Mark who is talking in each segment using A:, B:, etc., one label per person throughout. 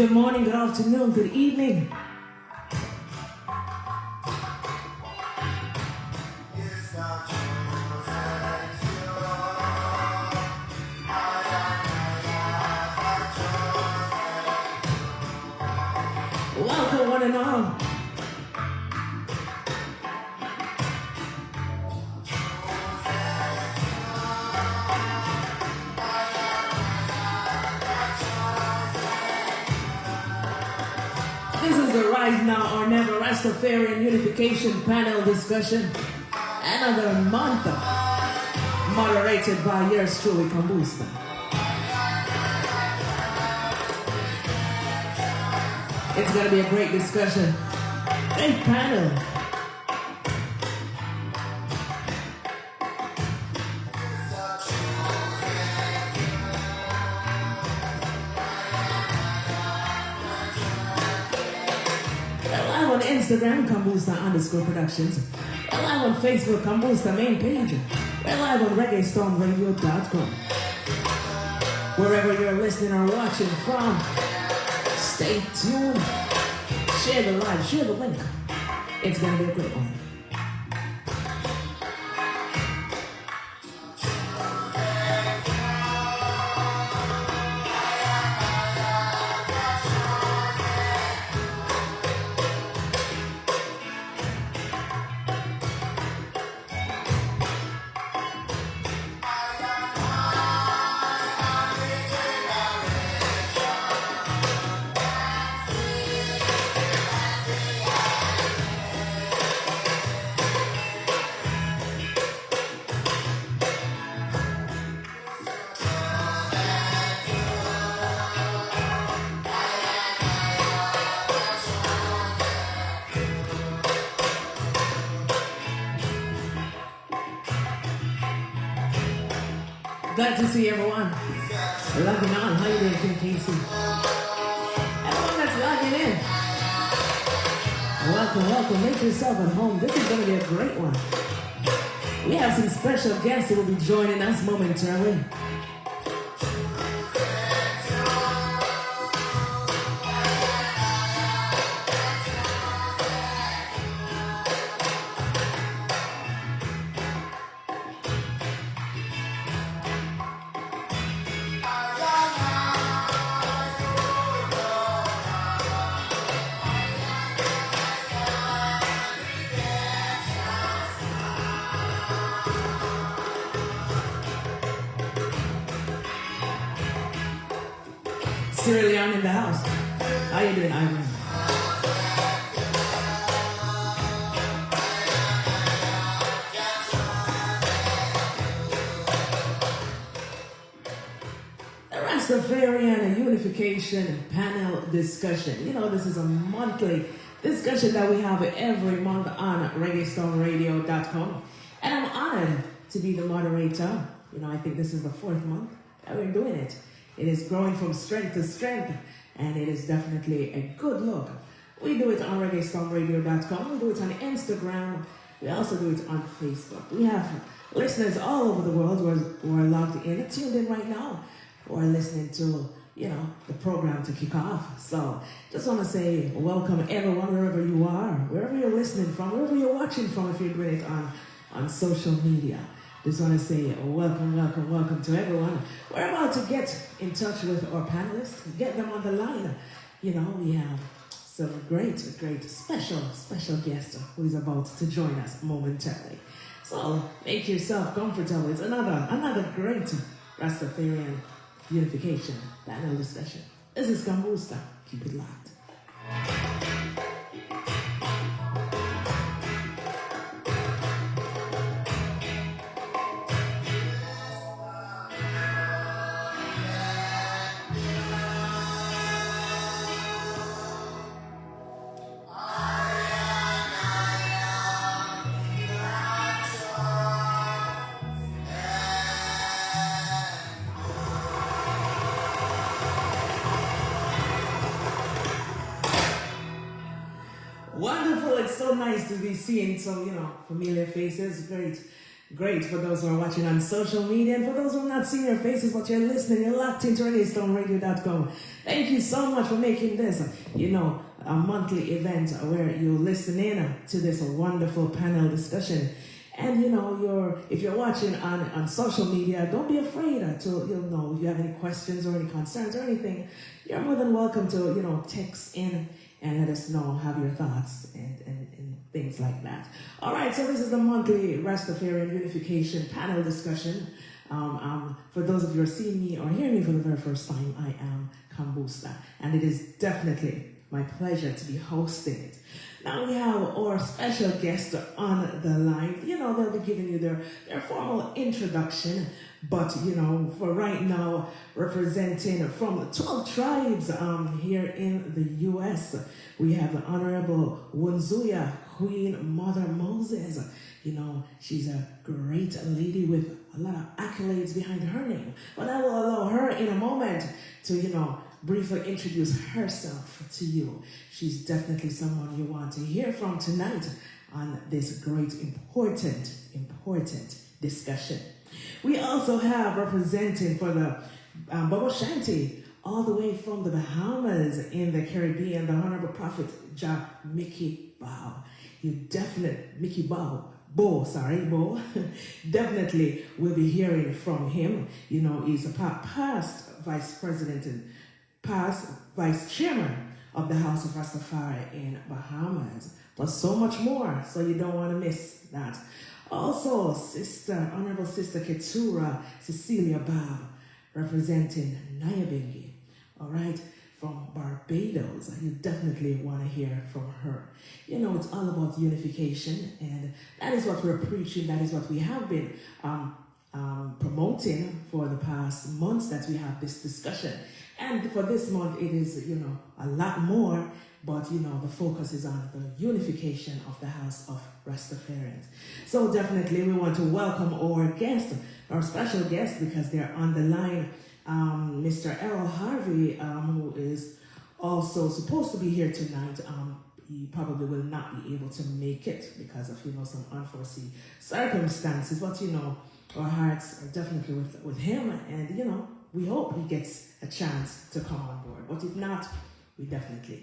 A: Good morning, good afternoon, good evening. Welcome, one and all. This is the Rise Now or Never Rastafarian Unification panel discussion. Another month moderated by yours truly, Kambooster. It's going to be a great discussion. Great panel. Instagram, Kambooster_productions. We're live on Facebook, Kambooster main page. We're live on ReggaeStormRadio.com. Wherever you're listening or watching from, stay tuned. Share the live, share the link. It's going to be a great one. Glad to see everyone logging on. How you doing, Kim Casey? Everyone that's logging in, welcome, welcome. Make yourself at home. This is going to be a great one. We have some special guests who will be joining us momentarily. Sierra Leone in the house. How you doing, Ivan? The Rastafarian Unification panel discussion. You know, this is a monthly discussion that we have every month on ReggaeStormRadio.com. And I'm honored to be the moderator. You know, I think this is the 4th month that we're doing it. It is growing from strength to strength, and it is definitely a good look. We do it on ReggaeStormRadio.com. We do it on Instagram. We also do it on Facebook. We have listeners all over the world who are logged in, tuned in right now, who are listening to, you know, the program to kick off. So just want to say welcome everyone, wherever you are, wherever you're listening from, wherever you're watching from, if you're doing it on social media. Just want to say welcome, welcome, welcome to everyone. We're about to get in touch with our panelists, get them on the line. You know, we have some great special guest who is about to join us momentarily. So make yourself comfortable. It's another great Rastafarian Unification panel discussion. This is Kambooster. Keep it locked. Wonderful. It's so nice to be seeing some, you know, familiar faces. Great Great for those who are watching on social media, and for those who are not seeing your faces but you're listening, you're locked into ReggaeStoneRadio.com. Thank you so much for making this, a monthly event where you listen in to this wonderful panel discussion. And if you're watching on social media, don't be afraid to, if you have any questions or any concerns or anything, you're more than welcome to, text in and let us know, have your thoughts and things like that. All right, so this is the monthly Rastafarian Unification panel discussion. For those of you who are seeing me or hearing me for the very first time, I am Kambooster, and it is definitely my pleasure to be hosting it. Now we have our special guest on the line. They'll be giving you their formal introduction, but for right now, representing from 12 tribes here in the U.S., we have the Honorable Wunzuya Queen Mother Moses. She's a great lady with a lot of accolades behind her name. But I will allow her in a moment to, briefly introduce herself to you. She's definitely someone you want to hear from tonight on this great, important discussion. We also have representing for the Bobo Shanti, all the way from the Bahamas in the Caribbean, the Honorable Prophet Mickey Bow. You definitely, Mickey Bow, Bo, definitely will be hearing from him. He's a past vice president and past vice chairman of the House of Rastafari in Bahamas, but so much more, so you don't want to miss that. Also, Honorable Sister Keturah Cecilia Bow, representing Nyabingi, all right, from Barbados. You definitely want to hear from her. It's all about unification, and that is what we're preaching. That is what we have been promoting for the past months that we have this discussion. And for this month, it is, a lot more, but, the focus is on the unification of the House of Rastafarians. So definitely we want to welcome our special guest, because they're on the line, Mr. Errol Harvey, who is also supposed to be here tonight. He probably will not be able to make it because of, some unforeseen circumstances, but, our hearts are definitely with him, and, we hope he gets a chance to come on board. But if not, we definitely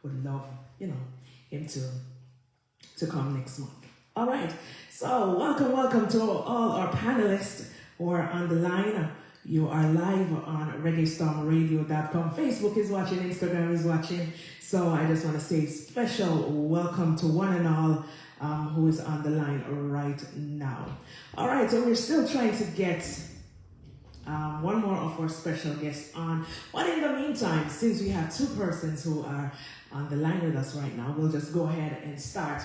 A: would love, him to come next month. All right. So welcome to all our panelists who are on the line. You are live on ReggaeStoneRadio.com. Facebook is watching, Instagram is watching. So I just want to say special welcome to one and all who is on the line right now. All right. So we're still trying to get one more of our special guests on. But in the meantime, since we have two persons who are on the line with us right now, we'll just go ahead and start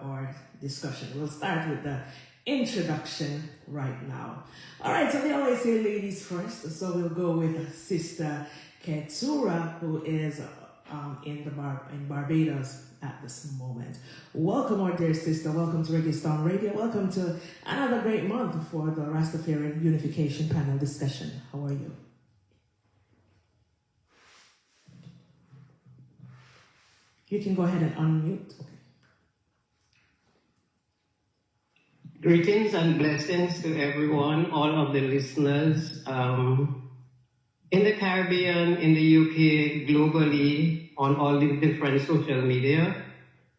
A: our discussion. We'll start with the introduction right now. All right, so they always say ladies first, so we'll go with Sister Keturah, who is in Barbados at this moment. Welcome, our dear sister. Welcome to Reggae Stone Radio. Welcome to another great month for the Rastafarian Unification panel discussion. How are you? You can go ahead and unmute. Okay.
B: Greetings and blessings to everyone, all of the listeners in the Caribbean, in the UK, globally, on all the different social media.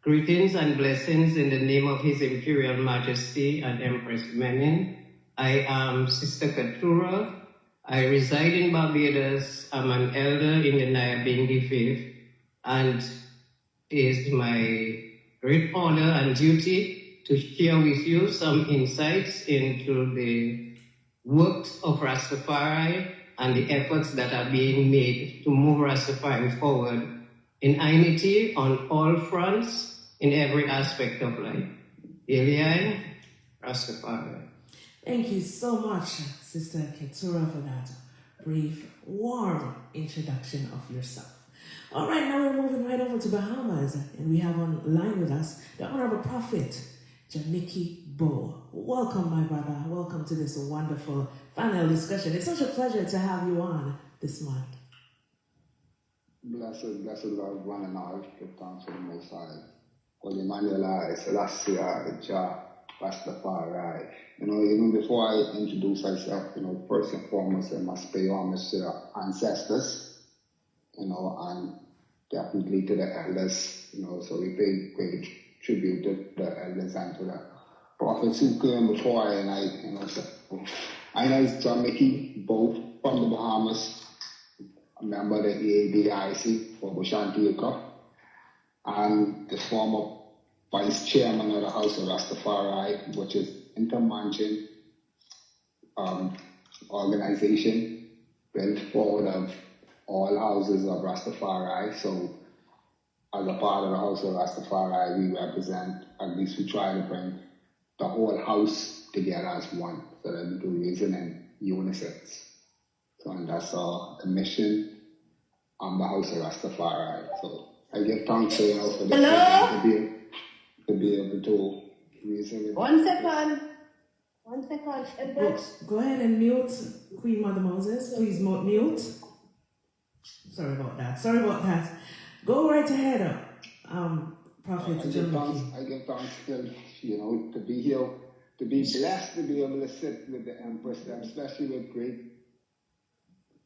B: Greetings and blessings in the name of His Imperial Majesty and Empress Menin. I am Sister Keturah. I reside in Barbados. I'm an elder in the Nyabingi faith, and it is my great honor and duty to share with you some insights into the works of Rastafari and the efforts that are being made to move Rastafari forward in unity on all fronts, in every aspect of life. Eliai, Rastafari.
A: Thank you so much, Sister Keturah, for that brief, warm introduction of yourself. All right, now we're moving right over to Bahamas, and we have online with us the Honorable Prophet Mickey Bow. Welcome, my brother. Welcome to this wonderful panel discussion. It's such a pleasure to have you on this month.
C: Blessed Lord, one and all, give thanks to the Most High. Holy Emmanuel, Selassie, Jah, Rastafari. Even before I introduce myself, first and foremost, I must pay homage to the ancestors, and definitely to the elders, so we pay great tribute to the elders and to the prophets who came before I, and so I know it's John Mickey, both from the Bahamas, a member of the EABIC for Bushanti, and the former vice chairman of the House of Rastafari, which is intermanaging organization built forward of all houses of Rastafari. So as a part of the House of Rastafari, we represent, at least we try to bring the whole house together as one, so that we can reason in unison. So, and that's the mission on the House of Rastafari. So I give thanks for this to be able to reason with.
D: One second.
A: Go ahead and mute Queen Mother Moses. Please mute. Sorry about that. Go right ahead, Prophet John.
C: I give thanks still, to be here, to be blessed to be able to sit with the Empress, especially with great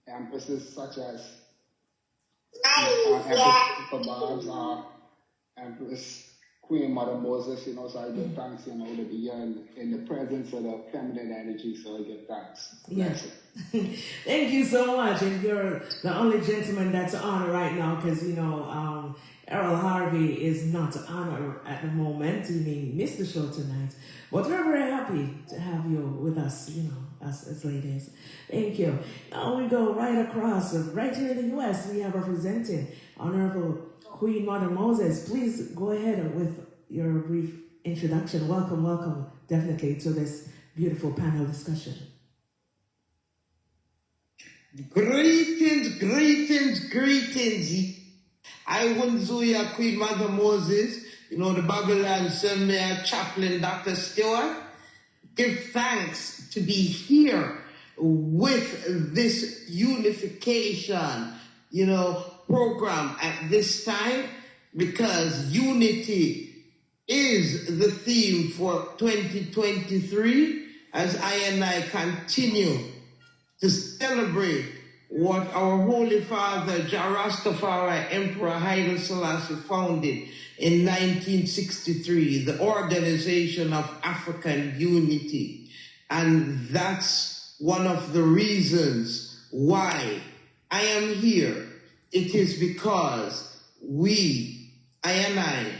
C: empresses such as Empress Empress Queen Mother Moses, so I give thanks, to be here in the presence of the feminine energy, so I give thanks.
A: Yes. Thank you so much. And you're the only gentleman that's on right now because, Errol Harvey is not on at the moment. He may miss the show tonight. But we're very happy to have you with us, as ladies. Thank you. Now we go right across, right here in the U.S. We have representing Honorable Queen Mother Moses. Please go ahead with your brief introduction. Welcome, definitely, to this beautiful panel discussion.
E: Greetings. I Wunzuya, Queen Mother Moses, the Babylon Summer Chaplain Dr. Stewart. Give thanks to be here with this unification, program at this time, because unity is the theme for 2023 as I and I continue to celebrate what our Holy Father, Rastafari Emperor Haile Selassie founded in 1963, the Organization of African Unity. And that's one of the reasons why I am here. It is because I and I,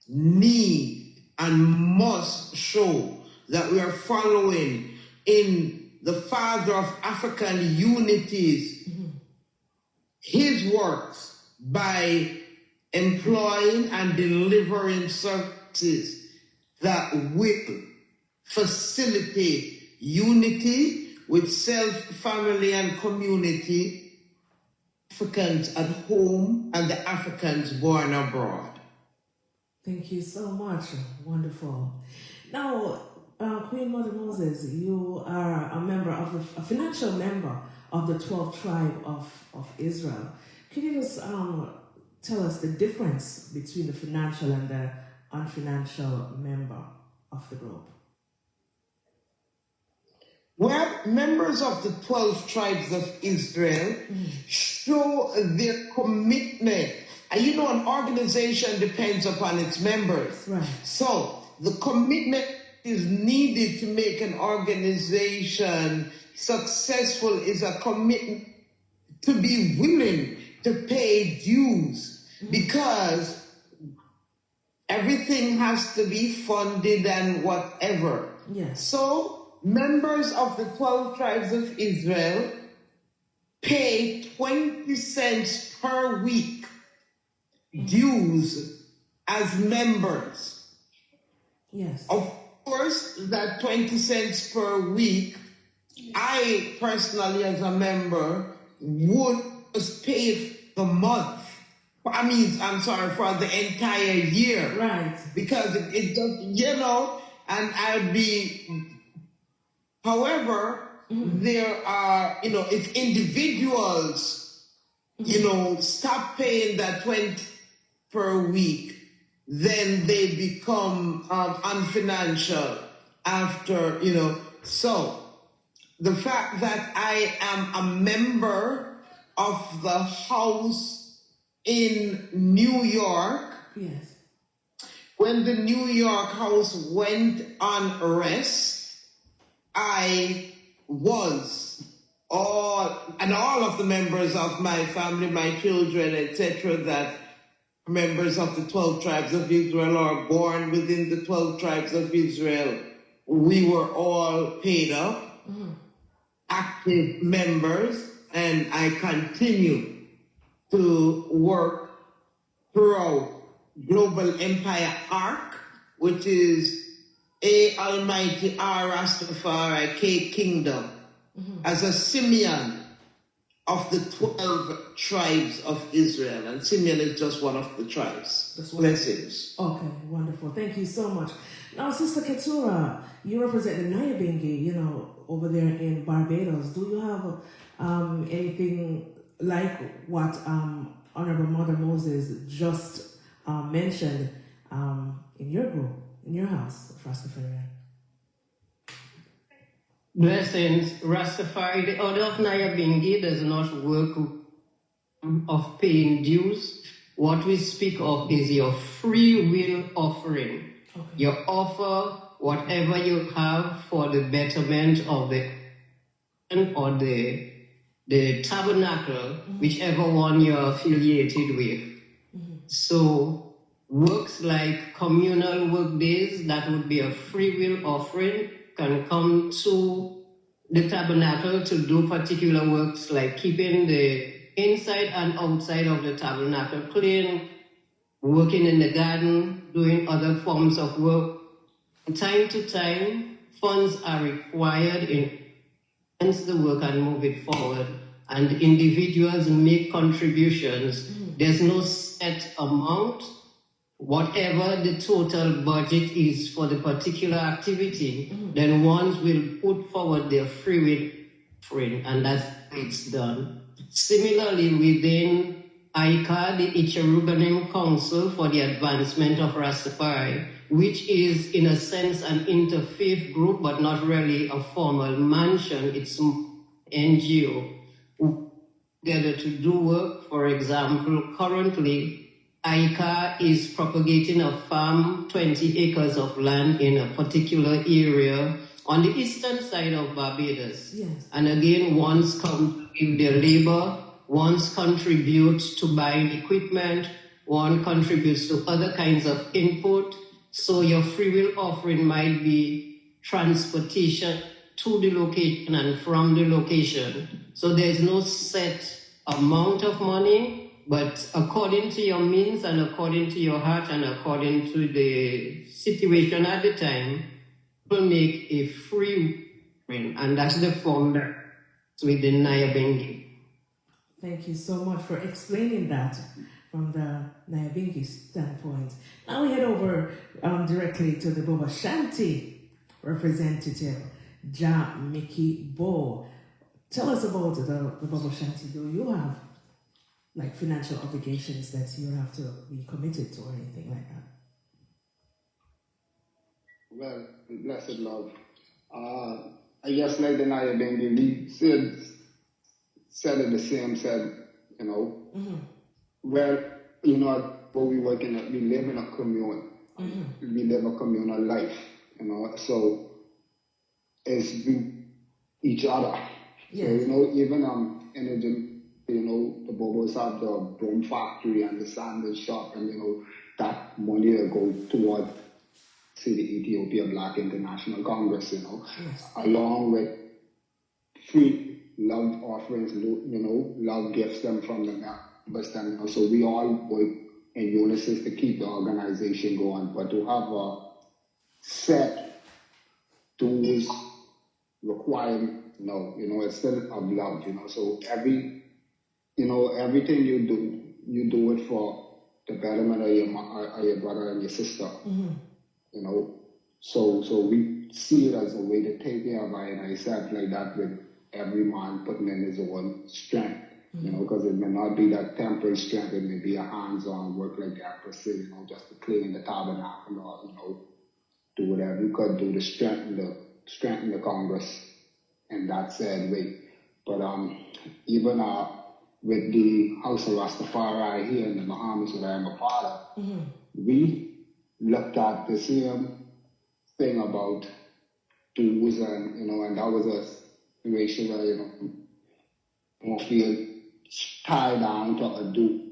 E: need and must show that we are following in the Father of African Unity's, his works by employing and delivering services that will facilitate unity with self, family, and community, Africans at home and the Africans born abroad.
A: Thank you so much. Wonderful. Now, Queen Mother Moses, you are a financial member of the 12th tribe of Israel. Can you just tell us the difference between the financial and the unfinancial member of the group?
E: Well, members of the 12 tribes of Israel show their commitment. And an organization depends upon its members.
A: Right.
E: So the commitment is needed to make an organization successful is a commitment to be willing to pay dues, because everything has to be funded and whatever.
A: Yes.
E: So members of the 12 tribes of Israel pay 20 cents per week dues as members.
A: Yes.
E: Of course, that 20 cents per week, I personally as a member would just pay the month. For the entire year.
A: Right.
E: Because it does, and I'd be, however, there are, if individuals, stop paying that 20 per week, then they become unfinancial. after, you know. So the fact that I am a member of the house in New York,
A: Yes.
E: when the New York house went on arrest, I was all of the members of my family, my children, etc., that members of the 12 tribes of Israel are born within the 12 tribes of Israel, we were all paid up, active members, and I continue to work throughout Global Empire Arc, which is A Almighty R Rastafari K Kingdom, as a Simeon of the 12 tribes of Israel. And Simeon is just one of the tribes. Blessings.
A: Okay, wonderful. Thank you so much. Now, Sister Keturah, you represent the Nyabingi, you know, over there in Barbados. Do you have anything like what Honorable Mother Moses just mentioned in your group, in your house of Rastafarian?
B: Blessings, Rastafari, the order of Nyabingi does not work of paying dues. What we speak of is your free will offering. Okay. You offer whatever you have for the betterment of the or the tabernacle, whichever one you're affiliated with. So works like communal work days, that would be a free will offering, can come to the tabernacle to do particular works like keeping the inside and outside of the tabernacle clean, working in the garden, doing other forms of work. From time to time, funds are required in enhance the work and move it forward, and individuals make contributions. There's no set amount. Whatever the total budget is for the particular activity, then ones will put forward their free will offering, and that's how it's done. Similarly, within ICA, the Icheruganim Council for the Advancement of Rastafari, which is in a sense an interfaith group, but not really a formal mansion, it's an NGO, together to do work. For example, currently, ICA is propagating a farm, 20 acres of land in a particular area on the eastern side of Barbados.
A: Yes.
B: And again, ones come to give their labor, ones contribute to buying equipment, one contributes to other kinds of input. So your free will offering might be transportation to the location and from the location. So there's no set amount of money, but according to your means and according to your heart and according to the situation at the time, people make a free offering, and that's the form that's within Nyabingi.
A: Thank you so much for explaining that from the Nyabingi standpoint. Now we head over directly to the Boba Shanti representative, Ja Mickey Bo. Tell us about the Boba Shanti. Do you have like financial obligations that you have to be committed to or anything like that?
C: Well, blessed love. I guess like the Nyabingi, we said it the same, you know, well, you know, but we live in a commune. We live a communal life, you know, so it's we each other. Yes. So, you know, even in the gym, you know, the Bobos have the broom factory and the sandal shop, and, you know, that money will go toward, say, the Ethiopia Black International Congress, you know, yes, along with free love offerings, you know, love gifts them from the members, and, you know, so we all work in unison to keep the organization going, but to have a set tools requirement, no, you know, it's still of love, you know, so everything you do it for the betterment of your brother and your sister, you know, so we see it as a way to take care of ourselves like that, with every man putting in his own strength, you know, because it may not be that temporary strength, it may be a hands-on work like that per se, you know, just to clean the tabernacle or, you know, do whatever we could do to strengthen the Congress in that said way. But even with the House of Rastafari here in the Bahamas where I'm a part of, we looked at the same thing about dues and that was a situation where, don't feel tied down to a due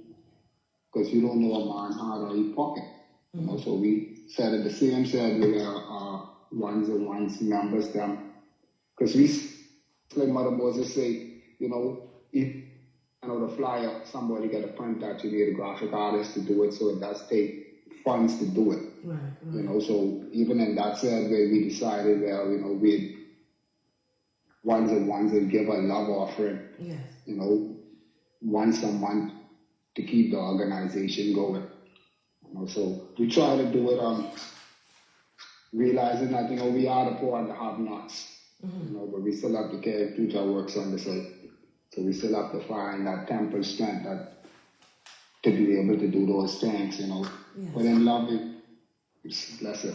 C: because you don't know a man's heart or his pocket. So we said at the same said with our ones and ones members them because we, like Mother Moses say, if the flyer, somebody got to print that, you need a graphic artist to do it, so it does take funds to do it. Right. So even in that said way, we decided that, we'd ones and give a love offering, once a month to keep the organization going. So we try to do it, realizing that, we are the poor and the have-nots, but we still have to carry future works on the side. So we still have to find that temple strength to be able to do those things, Yes. But in love, bless it.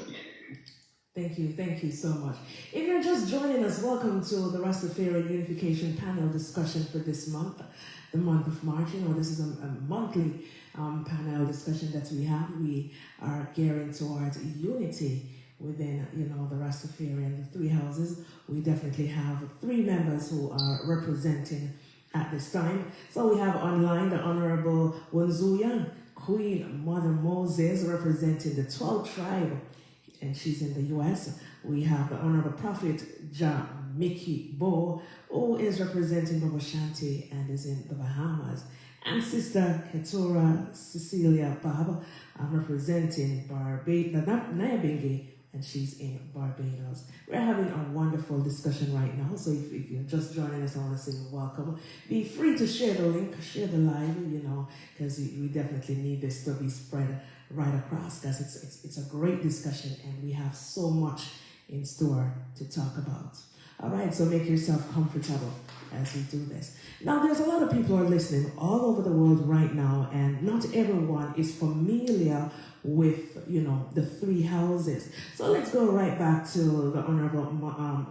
A: Thank you so much. If you're just joining us, welcome to the Rastafarian Unification panel discussion for this month, the month of March. This is a monthly panel discussion that we have. We are gearing towards unity within, the Rastafarian, the three houses. We definitely have 3 members who are representing at this time. So we have online the Honorable Wanzuya, Queen Mother Moses, representing the 12th tribe, and she's in the U.S. We have the Honorable Prophet Ja Mickey Bo, who is representing Baba Shanti and is in the Bahamas. And Sister Keturah Cecilia Bab, representing Nyabingi, and she's in Barbados. We're having a wonderful discussion right now, so if you're just joining us, I want to say welcome. Be free to share the link, share the live, because we definitely need this to be spread right across, because it's a great discussion, and we have so much in store to talk about. All right, so make yourself comfortable as we do this. Now, there's a lot of people who are listening all over the world right now, and not everyone is familiar with, the 3 houses. So let's go right back to the Honorable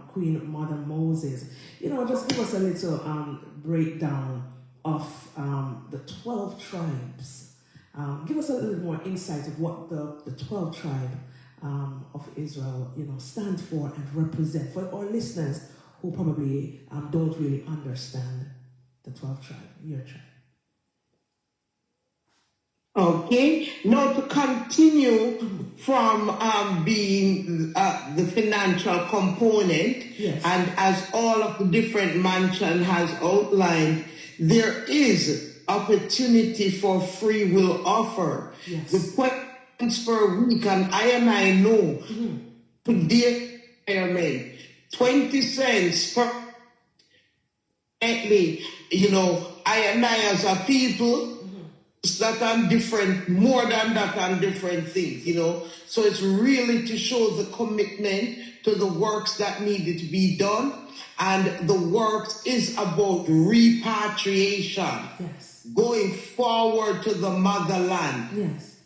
A: Queen Mother Moses. Just give us a little breakdown of the 12 tribes. Give us a little more insight of what the 12 tribe of Israel, stand for and represent for our listeners who probably don't really understand the 12 tribe, your tribe.
E: Okay, now to continue from being the financial component,
A: yes.
E: And as all of the different mansion has outlined, there is opportunity for free will offer.
A: Yes.
E: The questions per week, and I know today, 20 cents per me, I as a people, that are different, more than that and different things, So it's really to show the commitment to the works that needed to be done. And the works is about repatriation.
A: Yes.
E: Going forward to the motherland.
A: Yes.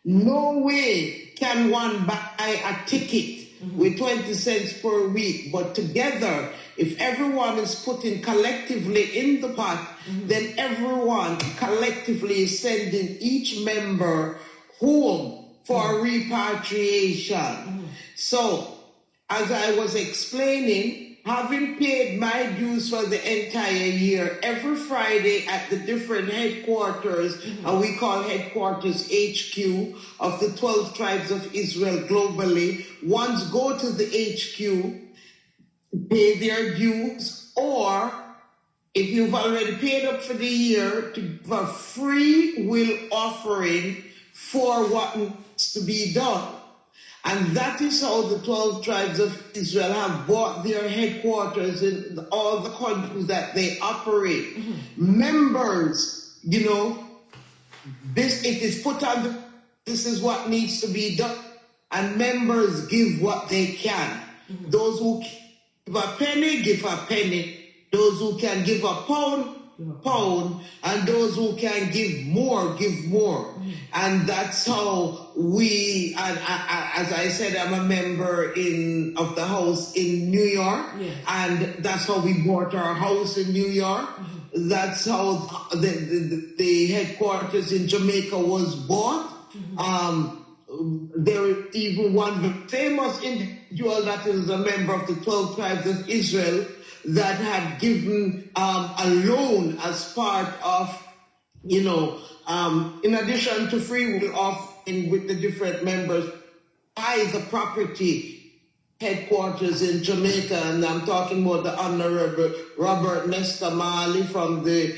E: No way can one buy a ticket with 20 cents per week, but together, if everyone is putting collectively in the pot, then everyone collectively is sending each member home for repatriation. So, as I was explaining, having paid my dues for the entire year, every Friday at the different headquarters, and we call headquarters HQ of the 12 tribes of Israel globally, ones go to the HQ, pay their dues, or if you've already paid up for the year, to give a free will offering for what needs to be done. And that is how the 12 tribes of Israel have bought their headquarters in all the countries that they operate. Members, it is put on this is what needs to be done. And members give what they can. Those who give a penny, give a penny. Those who can give a pound, pound, and those who can give more, give more. And that's how we, and as I said, I'm a member of the house in New York, and that's how we bought our house in New York. That's how the headquarters in Jamaica was bought. There is even one famous individual that is a member of the 12 tribes of Israel that had given a loan as part of, in addition to free will offering with the different members, buy the property headquarters in Jamaica, and I'm talking about the Honorable Robert Nesta Marley from the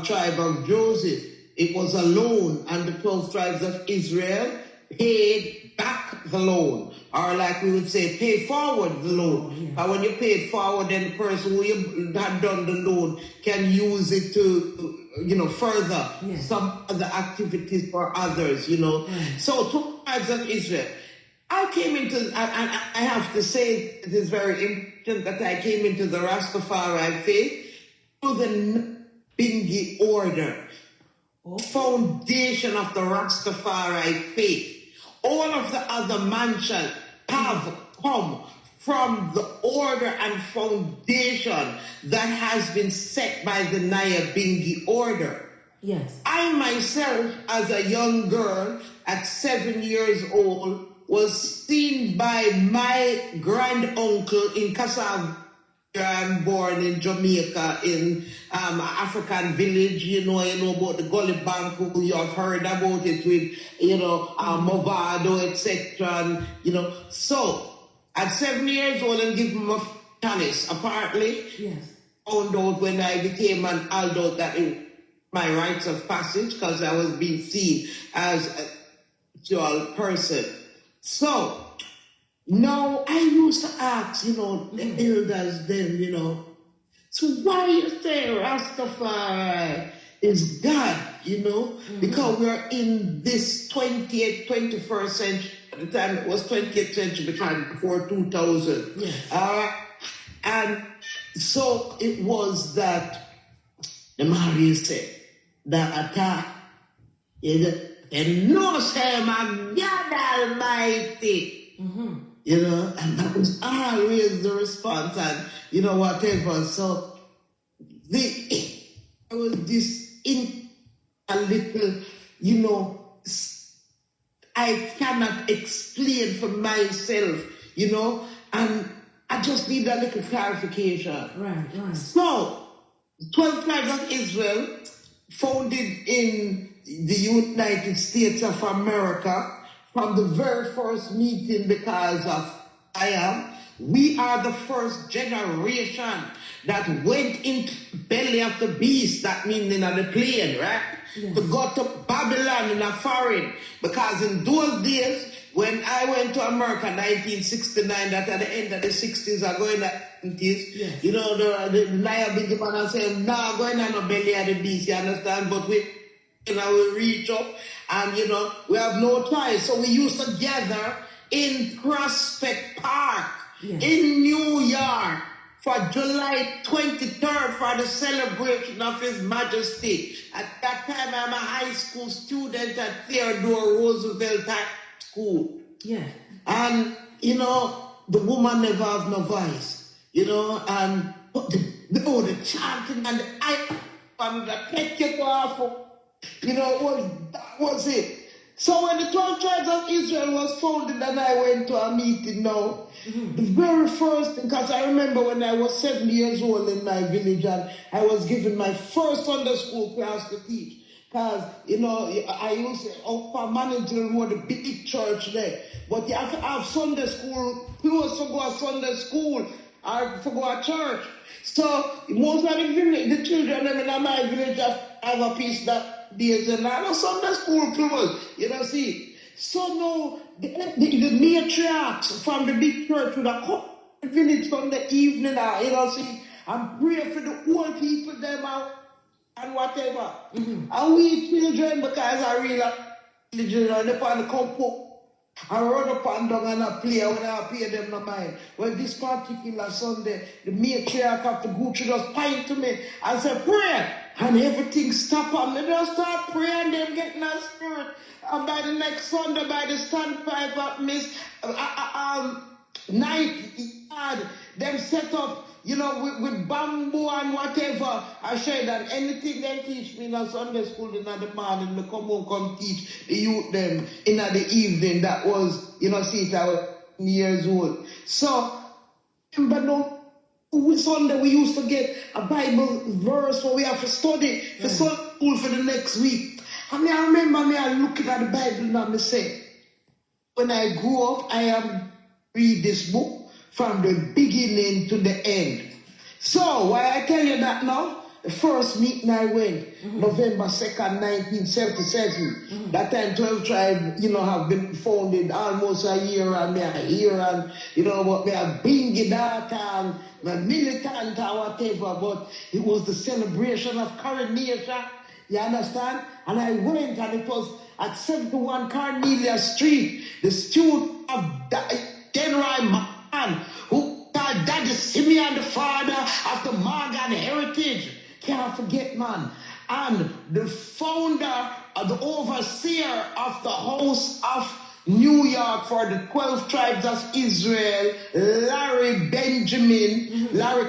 E: tribe of Joseph. It was a loan, and the 12 tribes of Israel paid back the loan, or like we would say, pay forward the loan. But when you pay it forward, then the person who you had done the loan can use it to, further some other activities for others, So 12 tribes of Israel. I came into, I have to say, it is very important that I came into the Rastafarian faith through the Bingi order, foundation of the Rastafarian faith. All of the other mansions have come from the order and foundation that has been set by the Naya Bingi order.
A: Yes.
E: I myself, as a young girl at 7 years old, was seen by my grand uncle in Kasab. I'm born in Jamaica in African village, you know about the Gully Bank, who you have heard about it with, Movado, etc. So at 7 years old and give him a tennis, apparently, found out when I became an adult that my rites of passage, because I was being seen as a dual person. So, now I used to ask, the elders then, so why you say Rastafari is God, because we're in this 20th, 21st century, at the time it was 20th century, before 2000. And so it was that the Mario said, the attack is and no say my God Almighty, and that was always the response, and whatever. So there was this a little, I cannot explain for myself, and I just need a little clarification.
A: Right.
E: So, 12 tribes of Israel, founded in the United States of America, from the very first meeting, because of we are the first generation that went into the belly of the beast, that means in the plane, right? To go to Babylon in a foreign, because in those days, when I went to America, 1969, that at the end of the 60s, I go in the 70s, the Naya big man are saying, no, going on the belly of the beast, you understand? But we reach up, and we have no choice. So we used to gather in Prospect Park in New York for July 23rd for the celebration of His Majesty. At that time, I'm a high school student at Theodore Roosevelt High School. And, the woman never have no voice, and the chanting and the take it off. That was it. So when the 12 tribes of Israel was founded and I went to a meeting now, the very first, because I remember when I was 7 years old in my village and I was given my first Sunday school class to teach. Because, I used to, for manager was a big church there. But you have to have Sunday school, close to go to Sunday school or to go to church. So most of the children in my village have a piece that days and I was Sunday school clothes, see. So now the matriarchs from the big church would have come to the village from the evening, see, and pray for the old people them out and whatever. And we children, because I realize children are the compost, I run up and down and I play when I pay them no mind. Well, this particular Sunday, the matriarch of the group just point to me and say, pray. And everything stop and me just start praying, them getting a spirit. And by the next Sunday, by the standpipe at Miss night, them set up, with bamboo and whatever. I said that anything they teach me in a Sunday school in the morning, they come home, come teach the youth them in the evening. That was, see, I was years old. So, but no, Sunday we used to get a Bible verse where we have to study for Sunday school for the next week. And I remember I looking at the Bible and I say, when I grew up, I am read this book from the beginning to the end. So, why I tell you that now? The first meeting I went, November 2nd, 1977. That time 12 tribes, have been founded almost a year and me a year and, what me a bingy data and my militant or whatever, but it was the celebration of coronation, you understand? And I went and it was at 71 Cornelia Street, the student of General Man, who called Daddy Simeon, the father of the Morgan heritage. Can't forget, man. And the founder, the overseer of the House of New York for the 12 tribes of Israel, Larry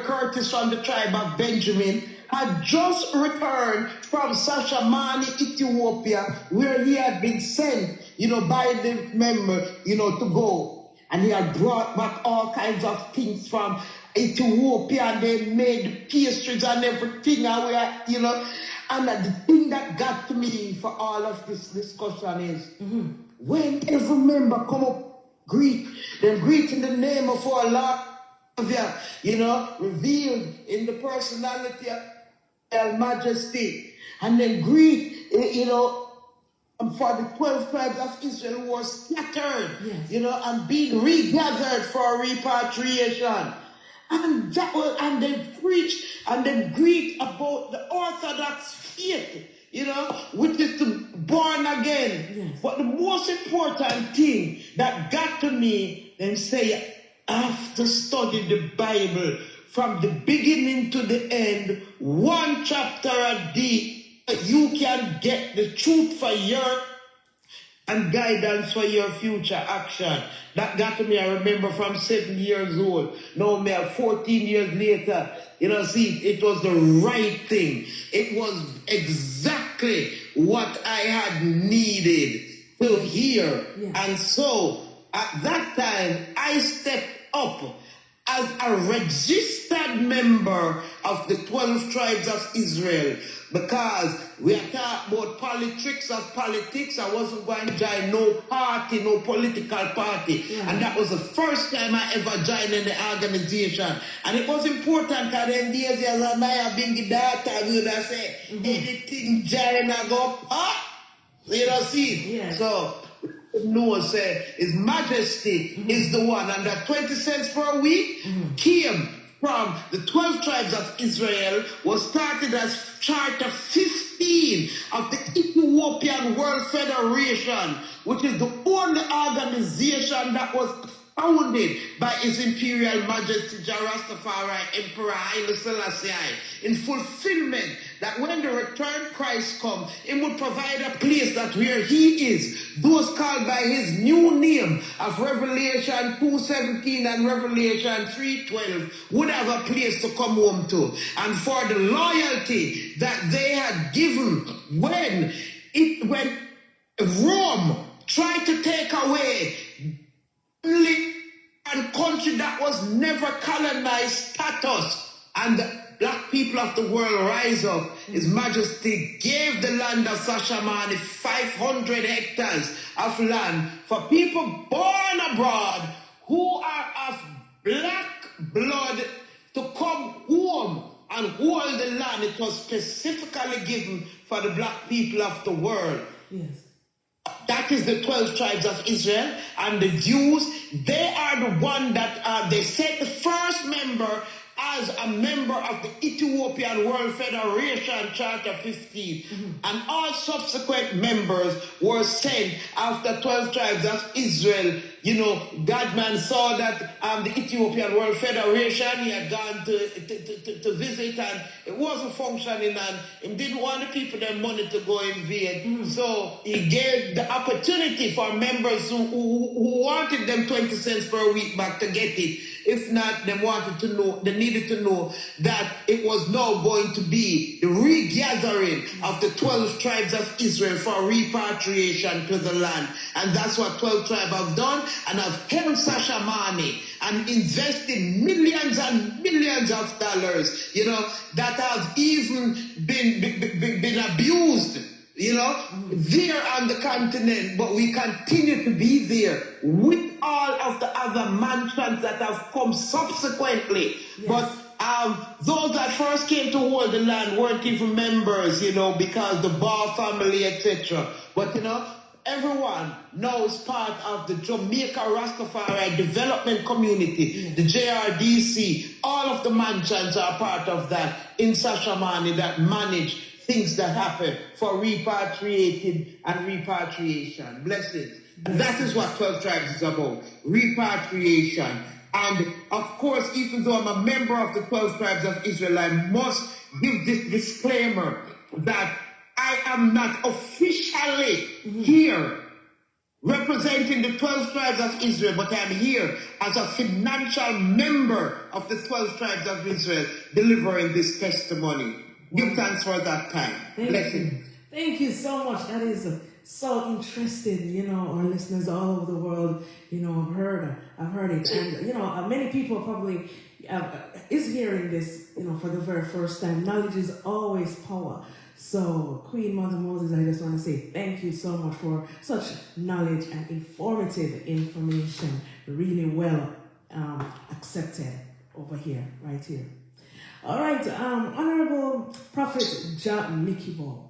E: Curtis from the tribe of Benjamin, had just returned from Shashamane, Ethiopia, where he had been sent, by the member, to go. And he had brought back all kinds of things from Ethiopia, and they made pastries and everything, and and the thing that got to me for all of this discussion is, when every member come up, greet in the name of our Lord, revealed in the personality of Her Majesty, and then greet, for the 12 tribes of Israel who were scattered, and being regathered for repatriation. And and they preach and they greet about the Orthodox faith, which is to born again. Yes. But the most important thing that got to me, they say, I have to study the Bible from the beginning to the end, one chapter a day. You can get the truth for your and guidance for your future action. That got to me, I remember, from 7 years old. Now me 14 years later, it was the right thing. It was exactly what I had needed to hear. Yes. And so, at that time, I stepped up as a registered member of the 12 tribes of Israel, because we are talking about politics. I wasn't going to join no party, no political party. Yeah. And that was the first time I ever joined in the organization. And it was important because in days as a Maya being data, we would have said, anything join I go pop. See? Yeah. So, Noah said, His Majesty is the one, and that 20 cents per week came from the 12 tribes of Israel, was started as Charter 15 of the Ethiopian World Federation, which is the only organization that was founded by His Imperial Majesty Rastafarian Emperor Haile Selassie, in fulfillment that when the returned Christ comes, He would provide a place that where He is, those called by His new name of Revelation 2:17 and Revelation 3:12 would have a place to come home to. And for the loyalty that they had given when Rome tried to take away and country that was never colonized status, and the black people of the world rise up. His Majesty gave the land of Shashamane 500 hectares of land for people born abroad who are of black blood to come home and hold the land. It was specifically given for the black people of the world. Yes. That is the 12 tribes of Israel, and the Jews, they are the one that they set the first member as as a member of the Ethiopian World Federation Charter 15, and all subsequent members were sent after 12 tribes of Israel. You know, Godman saw that the Ethiopian World Federation, he had gone to visit, and it wasn't functioning, and he didn't want the people their money to go in vain. So he gave the opportunity for members who wanted them 20 cents per week back to get it. If not, they needed to know that it was now going to be the regathering of the 12 tribes of Israel for repatriation to the land. And that's what 12 tribes have done, and have helped Sasha Mani and invested millions and millions of dollars, you know, that have even been abused, you know, there on the continent, but we continue to be there with all of the other mansions that have come subsequently. Yes. But those that first came to hold the land weren't even members, you know, because the Bar family, etc. But, you know, everyone now is part of the Jamaica Rastafarian Development Community, the JRDC. All of the mansions are part of that in Sashamani that manage things that happen for repatriating and repatriation. Blessings. And that is what 12 tribes is about. Repatriation. And of course, even though I'm a member of the 12 tribes of Israel, I must give this disclaimer that I am not officially here representing the 12 tribes of Israel, but I'm here as a financial member of the 12 tribes of Israel delivering this testimony. Give thanks for that time. Blessings.
A: Thank you so much. That is so interesting. You know, our listeners all over the world, you know, I've heard it. And, you know, many people probably is hearing this, you know, for the very first time. Knowledge is always power. So, Queen Mother Moses, I just want to say thank you so much for such knowledge and informative information. Really well accepted over here, right here. All right, Honorable Prophet John Mikibo,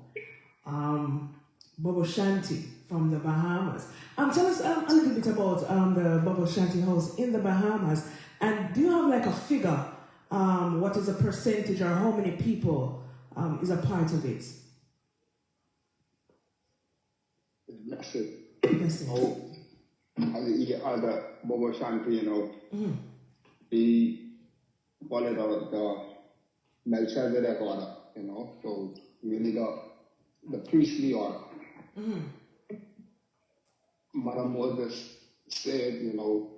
A: Bobo Shanti from the Bahamas. Tell us a little bit about the Bobo Shanti house in the Bahamas. And do you have like a figure? What is the percentage or how many people is a part of it?
C: That's it. Oh, the Bobo Shanti, you know, he followed the Melchizedek order, you know, so really the priestly order. Mother Moses said, you know,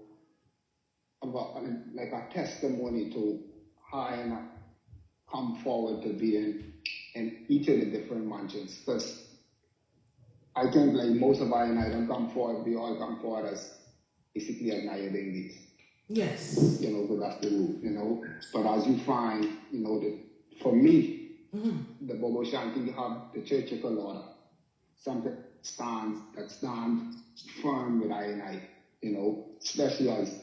C: about like a testimony to how I come forward to be in each of the different mansions. Because I think like most of I don't come forward, we all come forward as basically as Naya Dengis.
A: Yes.
C: You know, because that's the rule, you know. But as you find, you know, that for me, the Bobo Shanti, you have the churchical order. Something that stands firm with I, you know, especially as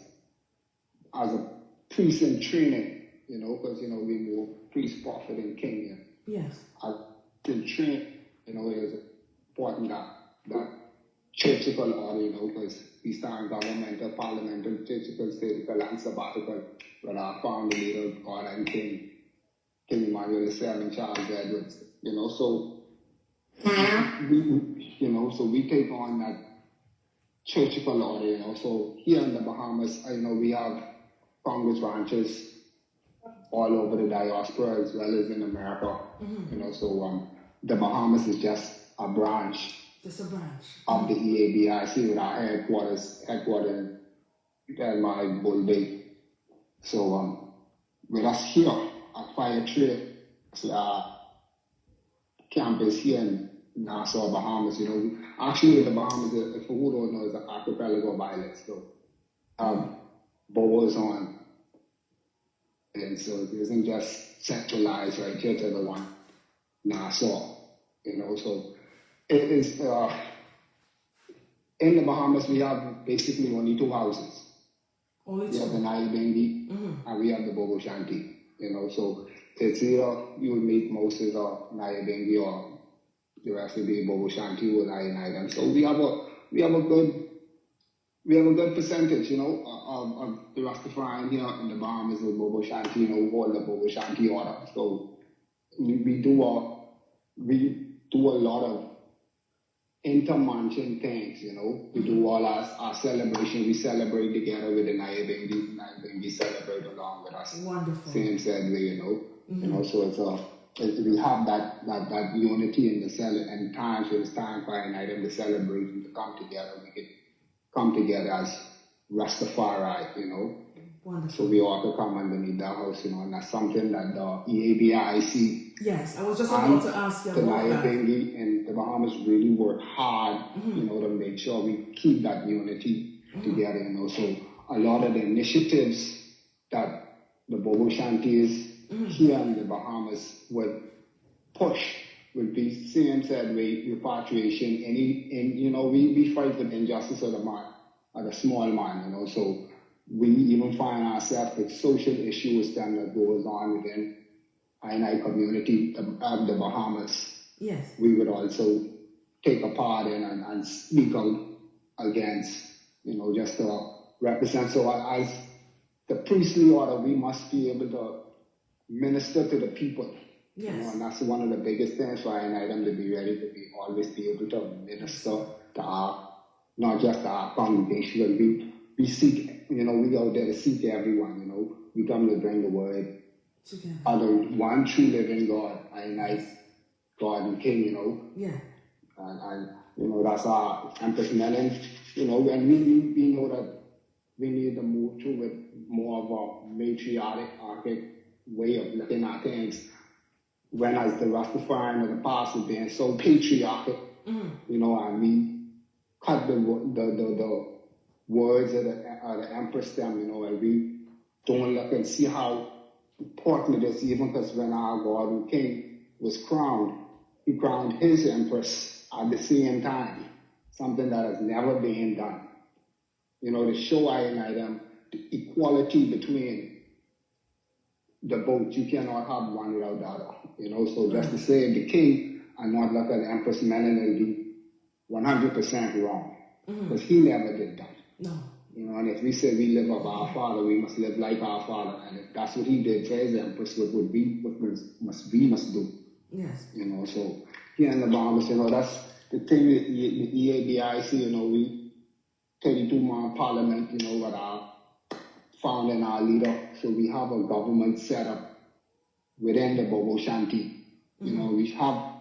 C: a priest in training, you know, because, you know, we know priest, prophet, and king.
A: Yes.
C: As in training, you know, it is important that churchical order, you know, because we stand governmental, parliamental, churchical, statical, and sabbatical, with our founder leader, God and King Emmanuel VII and Charles Edwards, you know, so we take on that churchical order, you know. So here in the Bahamas, you know, we have Congress branches all over the diaspora as well as in America, you know. So the Bahamas is just a branch.
A: Just a branch
C: of the EABIC with our headquartered in Delmar, Bull Bay. So with us here at Fire Trade campus here in Nassau, Bahamas, you know, actually the Bahamas, for who don't know, is an archipelago of islands. So Bobo's on, and so it isn't just centralized right here to the one Nassau, you know. So it is in the Bahamas. We have basically only two houses.
A: Only two.
C: We have the Naya Bengi and we have the Bobo Shanti. You know, so it's either you would meet Moses or Naya Bengi, or the rest would be Bobo Shanti or Naya Naya. So we have a good we have a good percentage, of the Rastafarian here in the Bahamas with Bobo Shanti, who hold the Bobo Shanti order. So we do a lot of intermunching things, We do all our celebration. We celebrate together with the Naibengi celebrate along with us.
A: Wonderful.
C: Same said way, so we have that unity in the cell, and times when it's time for an item to celebrate and to come together, we can come together as Rastafari,
A: Wonderful.
C: So we all could come underneath the house, and that's something that the EABIC.
A: Yes, I was just about to ask you about that.
C: And the Bahamas really work hard, to make sure we keep that unity together, So a lot of the initiatives that the Bobo Shanties here in the Bahamas would push would be same said way repatriation. We fight for the injustice of the man, of the small man, So we even find ourselves with social issues that goes on within I community of the Bahamas.
A: Yes.
C: We would also take a part in and speak out against, just to represent. So as the priestly order, we must be able to minister to the people.
A: Yes.
C: And that's one of the biggest things for an item to be ready to always be able to minister to not just our congregation, but we seek, we out there to seek everyone, We come to bring the word of the one true living God, God and King,
A: Yeah.
C: And that's our Empress Melon, and we know that we need to move through with more of a matriarchic way of looking at things. When as the Rastafarian of the past has been so patriarchal, and we cut the words of the Empress them, and we don't look and see how important it is, even because when our God and King was crowned, he crowned his Empress at the same time, something that has never been done. To show them the equality between the both. You cannot have one without the other. So just to say the king and not look at the Empress Melanie 100% wrong. Because he never did that.
A: No.
C: And if we say we live of our father, we must live like our father. And if that's what he did for his Empress, what we must do.
A: Yes.
C: So here in the Bahamas, that's the thing with the EABIC, we 32-man parliament, with our founding our leader. So we have a government set up within the Bobo Shanti. We have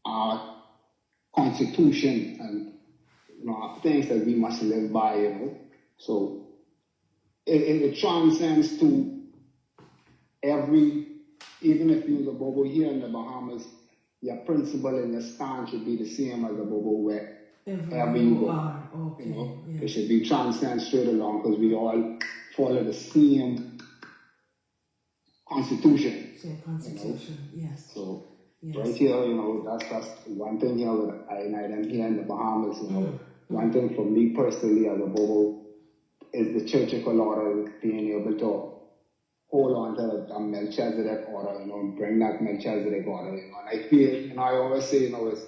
C: our constitution and things that we must live by, So it transcends to even if you're a Bobo here in the Bahamas, your principle and your stand should be the same as the Bobo wherever you go.
A: Okay. Yes.
C: It should be transcend straight along because we all follow the same constitution.
A: Same constitution, yes.
C: So
A: yes.
C: Right here, that's one thing here with I'm here in the Bahamas, One thing for me personally as a Bobo is the churchical order being able to hold on to a Melchizedek order, and bring that Melchizedek order, And I feel, I always say, it's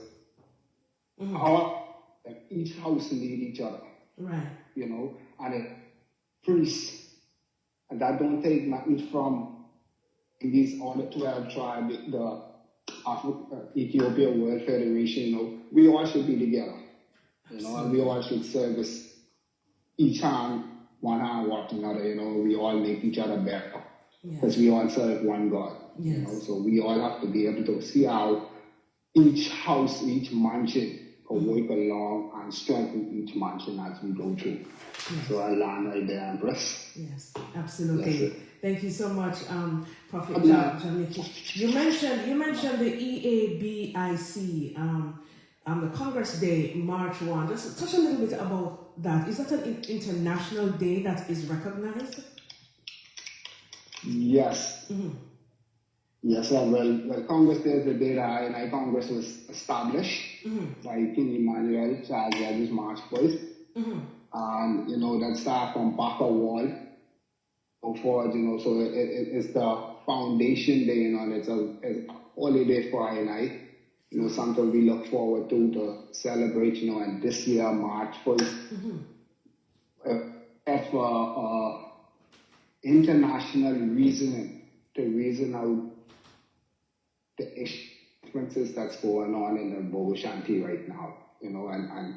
C: each house need each other.
A: Right.
C: And a priest, and that don't take nothing from these other 12 tribes, the Ethiopia World Federation, we all should be together. And we all should service each hand, one hand watch another, we all make each other better. Because we all serve one God.
A: Yes.
C: So we all have to be able to see how each house, each mansion can work along and strengthen each mansion as we go through. Yes. So I land right there, Empress.
A: Yes, absolutely. Thank you so much, Prophet Jamiki. You mentioned the EABIC, the Congress Day, March 1. Just touch a little bit about that. Is that an international day that is recognized?
C: Yes. Yes, well, Congress Day is the day that I Congress was established by King Emmanuel Charles Judges March 1st. And, that started from Baka Wall forward, so it's the foundation day, and it's a holiday for I something we look forward to celebrate, and this year, March 1st, international reasoning to reason out the differences that's going on in the Bobo Shanti right now, and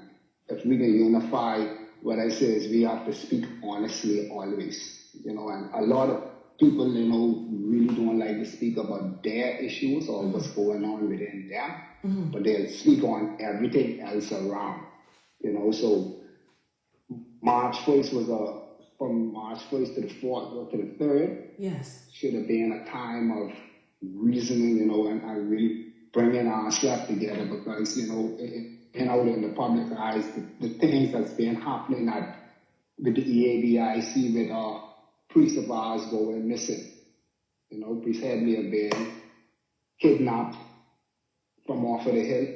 C: if we can unify, what I say is we have to speak honestly always, and a lot of people, really don't like to speak about their issues or what's going on within them, but they'll speak on everything else around, so March 1st was from March 1st to the 4th or to the 3rd.
A: Yes.
C: Should have been a time of reasoning, and really bringing ourselves together because, out in the public eyes, the things that's been happening with the EABIC, with priests of ours going missing. Priests Headley have been kidnapped from off of the hill,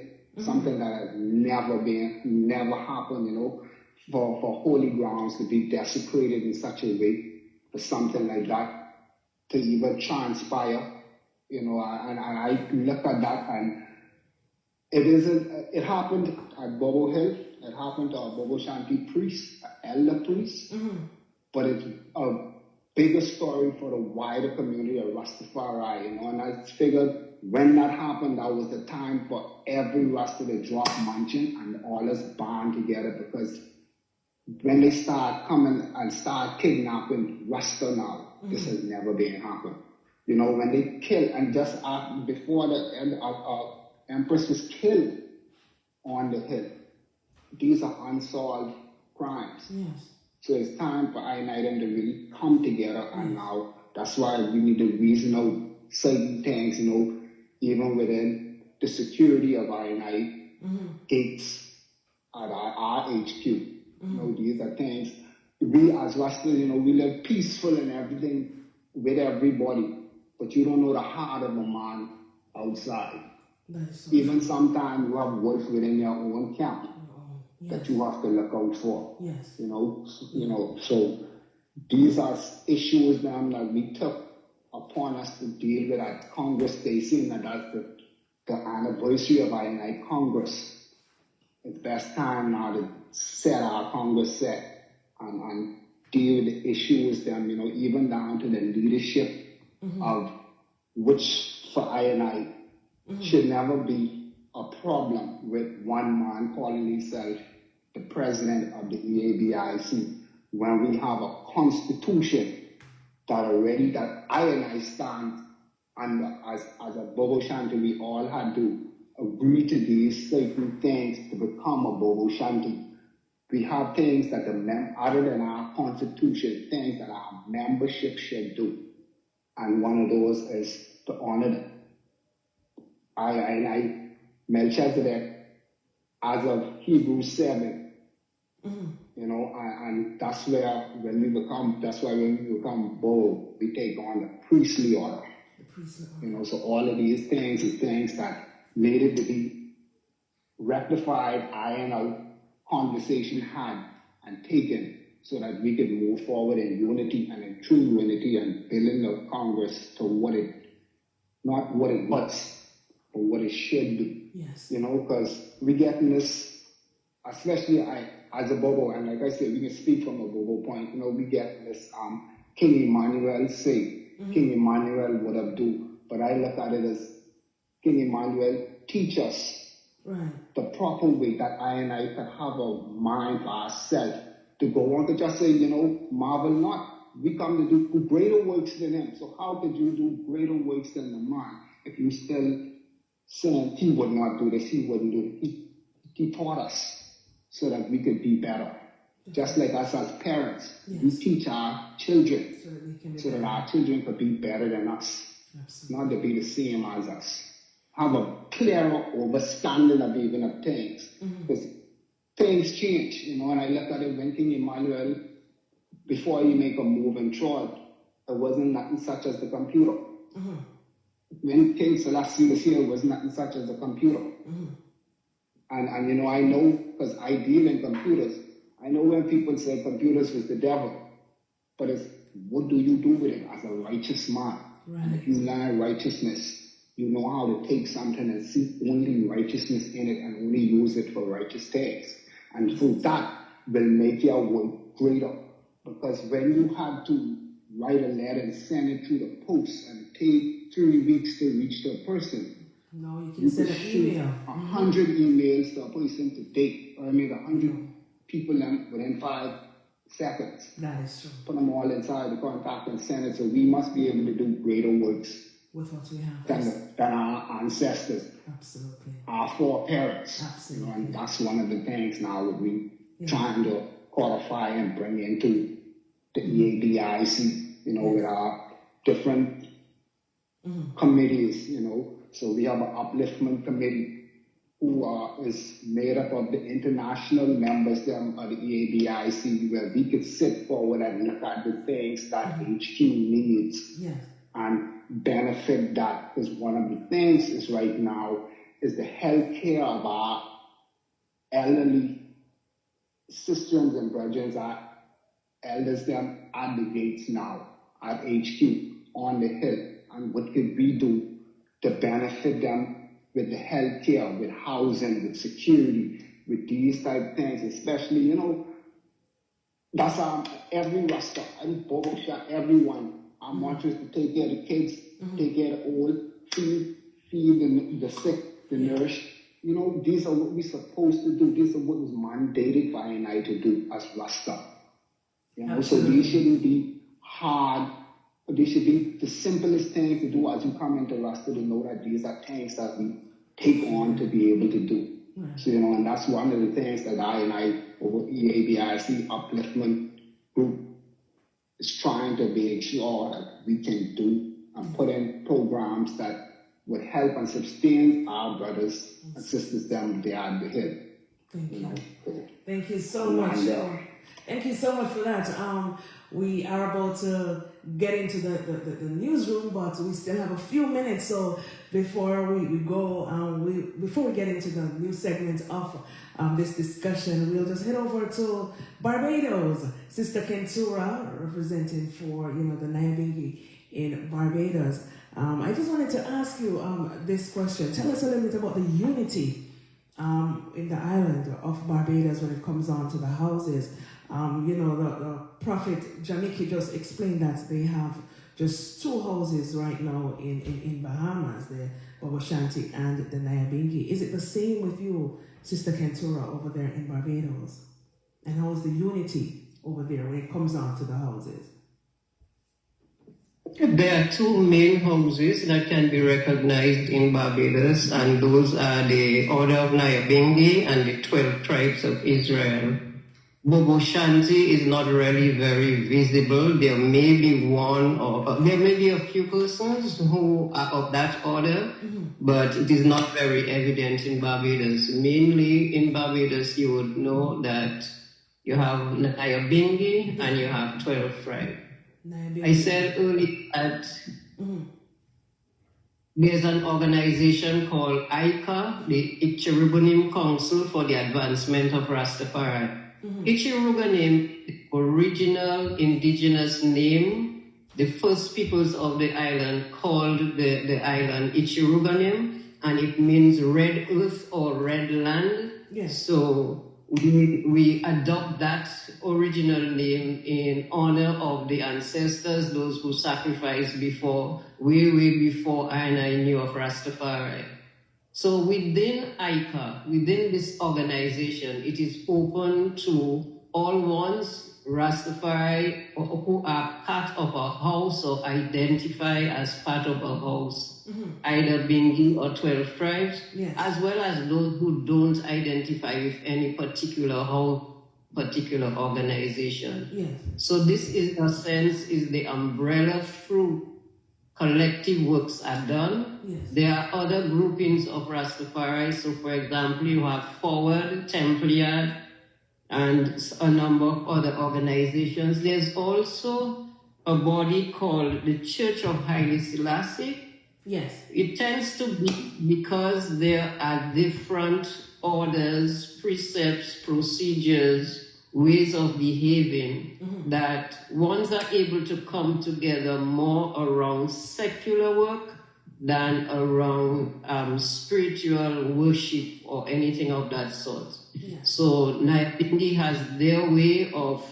C: something that has never happened, for holy grounds to be desecrated in such a way, for something like that to even transpire, and I look at that, and it happened at Bobo Hill, it happened to a Bobo Shanti priest, an elder priest, but it's a bigger story for the wider community of Rastafari, and I figured when that happened, that was the time for every Rasta to drop munching and all us band together, because when they start coming and start kidnapping Rasta now, this has never been happened. When they kill, and just before the Empress was killed on the hill, these are unsolved crimes.
A: Yes.
C: So it's time for I and them to really come together, and now that's why we need to reason out certain things, even within the security of I and I gates at our HQ. These are things, we as Rastas, we live peaceful and everything with everybody, but you don't know the heart of a man outside. Even sometimes you have wolves within your own camp that you have to look out for.
A: Yes.
C: So these are issues that we took upon us to deal with at Congress Day, seeing that that's the anniversary of I Congress. It's best time now to set our Congress set and deal with the issues, even down to the leadership of which for I should never be a problem with one man calling himself the president of the EABIC when we have a constitution that I stand under as a Bobo Shanti. We all had to agree to these certain things to become a Bobo Shanti. We have things that other than our constitution, things that our membership should do. And one of those is to honor them. I Melchizedek, as of Hebrews 7, and that's why when we become bold, we take on the priestly order. So all of these things are things that needed to be rectified, ironed out, conversation had and taken, so that we could move forward in unity and in true unity and building the Congress to not what it was, but what it should be.
A: Yes.
C: Because we get in this, especially as a Bobo, and like I said, we can speak from a Bobo point, we get this King Emmanuel say, King Emmanuel would have do, but I look at it as King Emmanuel teach us the proper way that I and I can have a mind for ourselves to go on to just say, marvel not. We come to do greater works than him. So how could you do greater works than the man if you still saying he would not do this, he wouldn't do it? He taught us so that we could be better. Just like us as parents, we teach our children so that our children could be better than us, not to be the same as us. Have a clearer understanding of even of things. Because things change, and I look at it when King Emmanuel, before he make a move and trod, there wasn't nothing such as the computer. When King Selassie was here, there was nothing such as a computer. And I know, because I deal in computers, I know when people say computers was the devil, but it's what do you do with it as a righteous man? And if you learn righteousness, you know how to take something and see only righteousness in it and only use it for righteous things. And through that will make your way greater. Because when you had to write a letter and send it through the post and take 3 weeks to reach the person,
A: no, you can send an email.
C: 100 emails to a person today, or I mean 100 people within 5 seconds.
A: That is true.
C: Put them all inside the contact and send it. So we must be able to do greater works
A: with what we have
C: than our ancestors.
A: Absolutely.
C: Our foreparents.
A: Absolutely.
C: And that's one of the things now that we trying to codify and bring into the EADIC, with our different committees, So we have an upliftment committee who is made up of the international members of the EADIC, where we could sit forward and look at the things that HQ needs and benefit that. Because one of the things is right now is the health care of our elderly sisters and brothers, our elders, them at the gates now, at HQ, on the hill. And what could we do to benefit them with the health care, with housing, with security, with these type of things, especially, that's every Rasta, every Bobo shop, everyone. Our mantra is to take care of the kids, take care of the old, feed the sick, the nourished. These are what we're supposed to do. This is what was mandated by I to do as Rasta. So these shouldn't be hard. These should be the simplest things to do as you come into Rasta, to know that these are things that we take on to be able to do. So, and that's one of the things that I over EABIC Upliftment Group is trying to make sure that we can do and put in programs that would help and sustain our brothers and sisters down there at the hill.
A: Thank you. Thank you so much. Thank you so much for that. We are about to get into the newsroom, but we still have a few minutes. So before we go, before we get into the new segment of this discussion, we'll just head over to Barbados. Sister Kentura, representing for the Nyabingi in Barbados. I just wanted to ask you this question. Tell us a little bit about the unity in the island of Barbados when it comes on to the houses. The Prophet Jamiki just explained that they have just 2 houses right now in Bahamas, the Bobo Shanti and the Nyabingi. Is it the same with you, Sister Kentura, over there in Barbados? And how is the unity over there when it comes on to the houses?
B: There are 2 main houses that can be recognized in Barbados, and those are the Order of Nyabingi and the 12 Tribes of Israel. Bobo Shanti is not really very visible. There may be there may be a few persons who are of that order, but it is not very evident in Barbados. Mainly in Barbados, you would know that you have Nyabingi and you have 12 tribes. I said earlier that there's an organization called ICA, the Ichiribunim Council for the Advancement of Rastafari. Ichiruganim, original indigenous name, the first peoples of the island called the island Ichiruganim, and it means red earth or red land.
A: Yes.
B: So we adopt that original name in honor of the ancestors, those who sacrificed before, way before I knew of Rastafari. So within ICA, within this organization, it is open to all ones, Rastafari, who are part of a house or identify as part of a house, either Bingi or 12 tribes, as well as those who don't identify with any particular house, particular organization.
A: Yes.
B: So this, in a sense, is the umbrella through collective works are done.
A: Yes.
B: There are other groupings of Rastafari. So, for example, you have Forward, Templiar, and a number of other organizations. There's also a body called the Church of Haile Selassie.
A: Yes.
B: It tends to be because there are different orders, precepts, procedures, ways of behaving that ones are able to come together more around secular work than around spiritual worship or anything of that sort. So Naipindi has their way of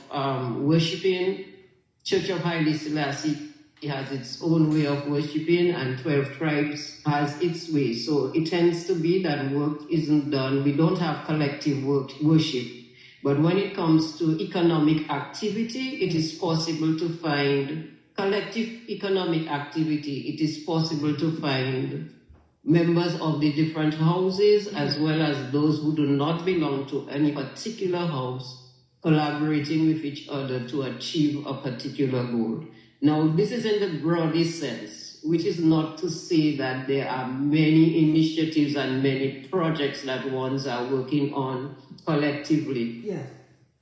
B: worshipping. Church of Haile Selassie has its own way of worshipping, and 12 Tribes has its way. So it tends to be that work isn't done. We don't have collective worship. But when it comes to economic activity, it is possible to find collective economic activity. It is possible to find members of the different houses, as well as those who do not belong to any particular house, collaborating with each other to achieve a particular goal. Now, this is in the broadest sense, which is not to say that there are many initiatives and many projects that ones are working on collectively.
A: Yes.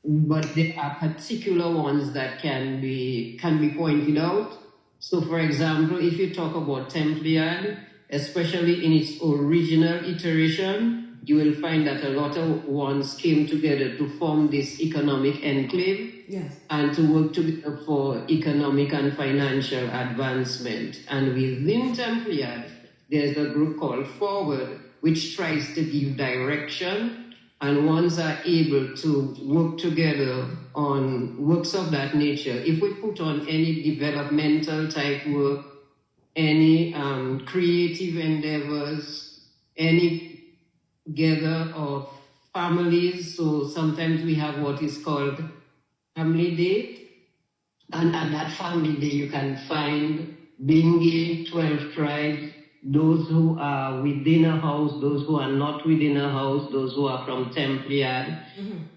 B: But there are particular ones that can be pointed out. So, for example, if you talk about Templiad, especially in its original iteration, you will find that a lot of ones came together to form this economic enclave.
A: Yes.
B: And to work together for economic and financial advancement. And within Templiad, there's a group called Forward, which tries to give direction, and ones are able to work together on works of that nature. If we put on any developmental type work, any creative endeavors, any gather of families, so sometimes we have what is called family day, and at that family day you can find Bingi, 12 tribes, those who are within a house, those who are not within a house, those who are from Templiad,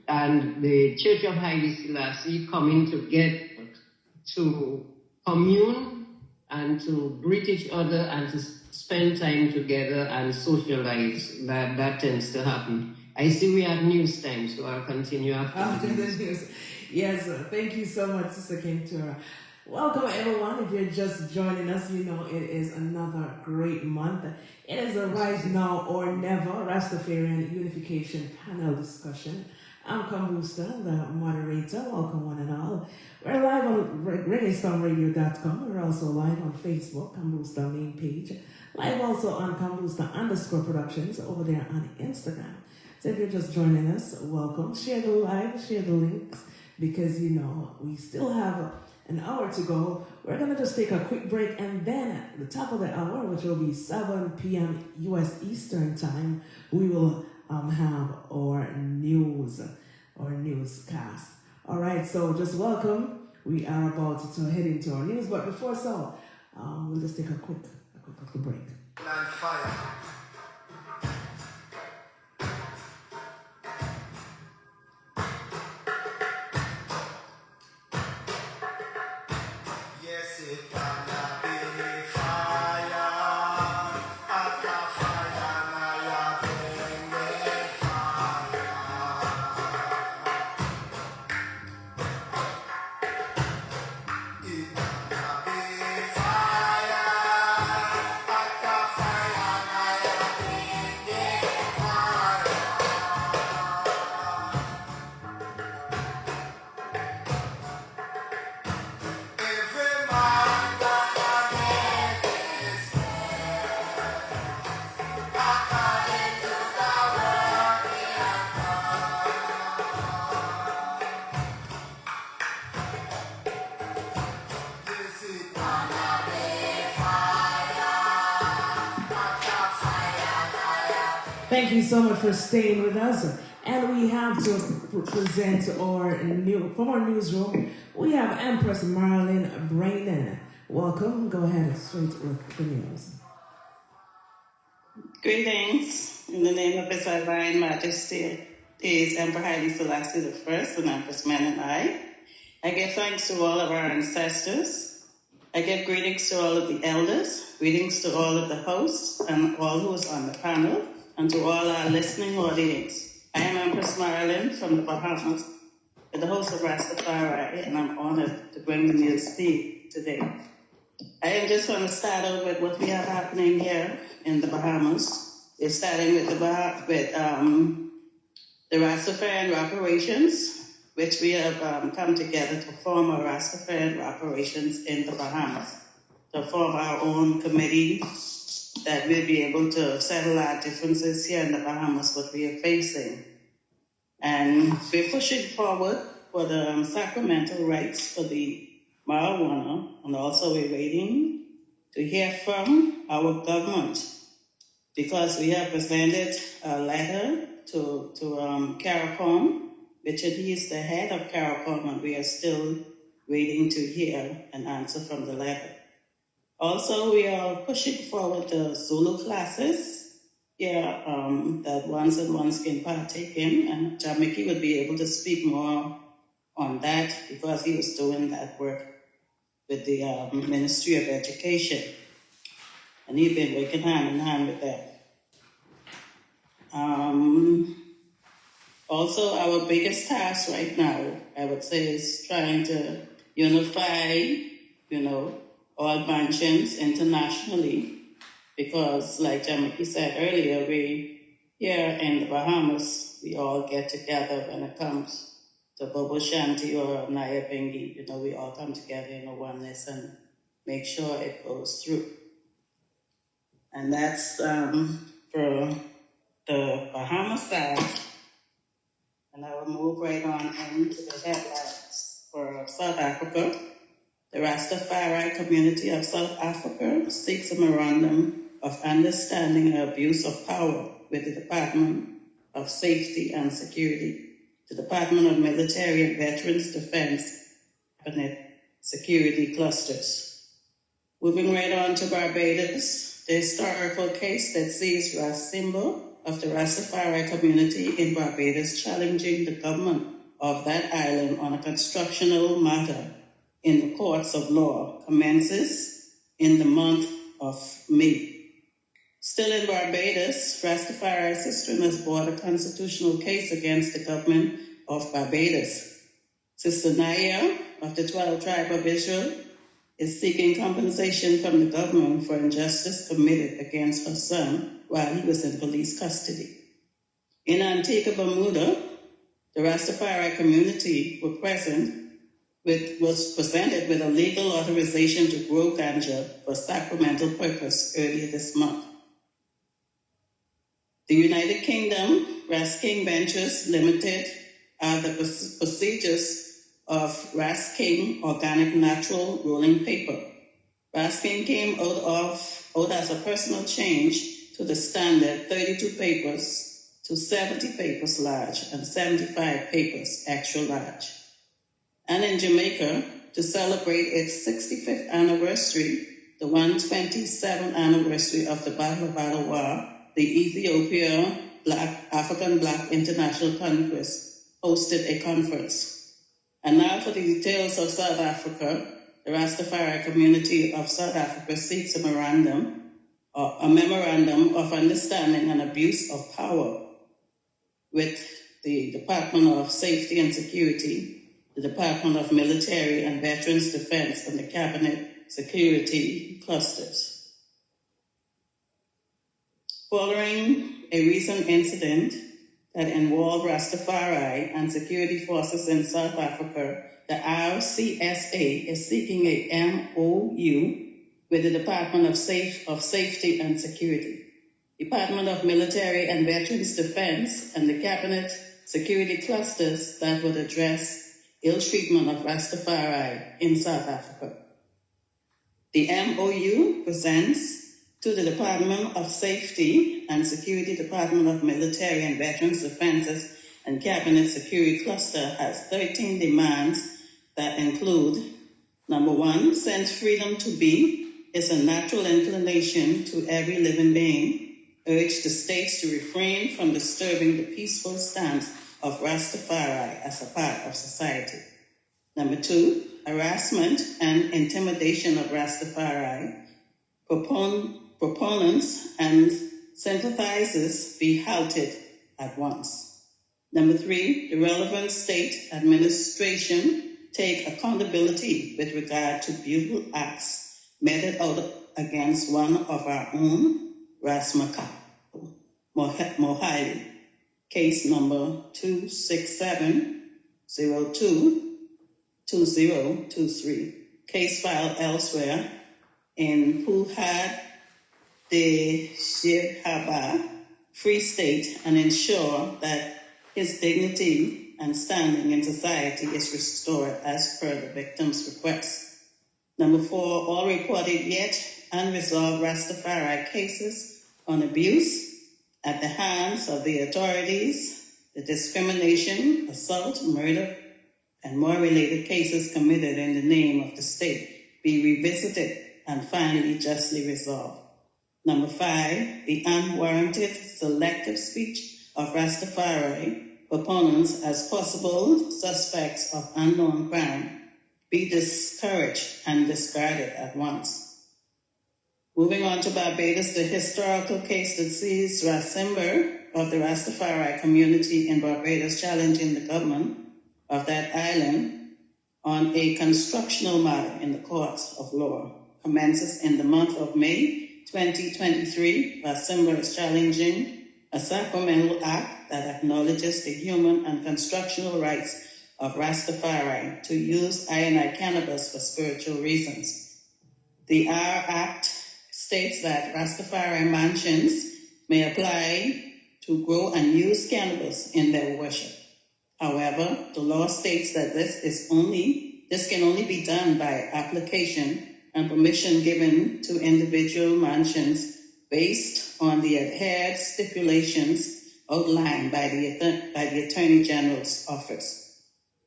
B: and the Church of Haile Selassie coming together to commune and to greet each other and to spend time together and socialize. That tends to happen. I see we have news time, so I'll continue after
A: the news. Yes, thank you so much, Sister Kentura. Welcome, everyone. If you're just joining us, you know it is another great month. It is a Right Now or Never Rastafarian Unification panel discussion. I'm Kambooster, the moderator. Welcome, one and all. We're live on reggaestonradio.com. We're also live on Facebook, Kambooster main page. Live also on Kambooster_productions over there on Instagram. So if you're just joining us, welcome. Share the live, share the links, because you know we still have an hour to go. We're going to just take a quick break, and then at the top of the hour, which will be 7 p.m. U.S. Eastern Time, we will have our newscast. All right, so just welcome. We are about to head into our news, but before so, we'll just take a quick break.
D: Land fire.
A: Thank you so much for staying with us. And we have to present from our newsroom, we have Empress Marilyn Brainen. Welcome. Go ahead, straight with the news.
F: Greetings. In the name of His Divine Majesty, is Emperor Haile Selassie I and Empress Menenai. I give thanks to all of our ancestors. I give greetings to all of the elders, greetings to all of the hosts and all who is on the panel, and to all our listening audience. I am Empress Marilyn from the Bahamas, with the host of Rastafari, and I'm honored to bring the news feed today. I am just going to start out with what we have happening here in the Bahamas. We're starting with the Rastafarian operations, which we have come together to form a Rastafarian operations in the Bahamas, to form our own committee that will be able to settle our differences here in the Bahamas, what we are facing. And we're pushing forward for the sacramental rights for the marijuana, and also we're waiting to hear from our government because we have presented a letter to CARICOM, which he is the head of CARICOM, and we are still waiting to hear an answer from the letter. Also, we are pushing forward the Zulu classes that ones and ones can partake in, and Jamiki would be able to speak more on that because he was doing that work with the Ministry of Education, and he's been working hand in hand with that. Also, our biggest task right now, I would say, is trying to unify, all mansions internationally, because like Jamiki said earlier, we here in the Bahamas, we all get together when it comes to Bobo Shanti or Naya Bengi. We all come together in a oneness and make sure it goes through. And that's for the Bahamas side. And I will move right on into the headlines for South Africa. The Rastafari community of South Africa seeks a memorandum of understanding and abuse of power with the Department of Safety and Security, the Department of Military and Veterans Defense, and security clusters. Moving right on to Barbados, the historical case that sees Ras Simba of the Rastafari community in Barbados challenging the government of that island on a constructional matter in the courts of law commences in the month of May. Still in Barbados, Rastafari's sister has brought a constitutional case against the government of Barbados. Sister Naya of the 12 Tribe of Israel is seeking compensation from the government for injustice committed against her son while he was in police custody. In Antigua Bermuda, the Rastafari community was presented with a legal authorization to grow ganja for sacramental purpose earlier this month. The United Kingdom, Ras King Ventures Limited, are the procedures of Ras King Organic Natural Rolling Paper. Ras King came out as a personal change to the standard 32 papers to 70 papers large and 75 papers extra large. And in Jamaica, to celebrate its 65th anniversary, the 127th anniversary of the Battle of Adwa, the Ethiopia African Black International Congress hosted a conference. And now for the details of South Africa, the Rastafari community of South Africa seeks a memorandum of understanding and abuse of power with the Department of Safety and Security, the Department of Military and Veterans Defense, and the Cabinet Security Clusters. Following a recent incident that involved Rastafari and security forces in South Africa, the RCSA is seeking a MOU with the Department of Safety and Security, Department of Military and Veterans Defense, and the Cabinet Security Clusters that would address ill treatment of Rastafari in South Africa. The MOU presents to the Department of Safety and Security, Department of Military and Veterans Defenses, and Cabinet Security Cluster has 13 demands that include: number one, since freedom to be is a natural inclination to every living being, urge the states to refrain from disturbing the peaceful stance of Rastafari as a part of society. Number two, harassment and intimidation of Rastafari, proponents and sympathizers be halted at once. Number three, the relevant state administration take accountability with regard to brutal acts meted out against one of our own, Ras Mohali, case number 267022023, case filed elsewhere in Pulhad de Shirhaba, Free State, and ensure that his dignity and standing in society is restored as per the victim's request. Number 4, all reported yet unresolved Rastafari cases on abuse at the hands of the authorities, the discrimination, assault, murder, and more related cases committed in the name of the state be revisited and finally justly resolved. Number 5, the unwarranted selective speech of Rastafari proponents as possible suspects of unknown crime be discouraged and discarded at once. Moving on to Barbados, the historical case that sees Rasimber of the Rastafari community in Barbados challenging the government of that island on a constructional matter in the courts of law commences in the month of May 2023. Rasimber is challenging a sacramental act that acknowledges the human and constructional rights of Rastafari to use I cannabis for spiritual reasons. The R Act states that Rastafari mansions may apply to grow and use cannabis in their worship. However, the law states that this can only be done by application and permission given to individual mansions based on the adhered stipulations outlined by the Attorney General's office.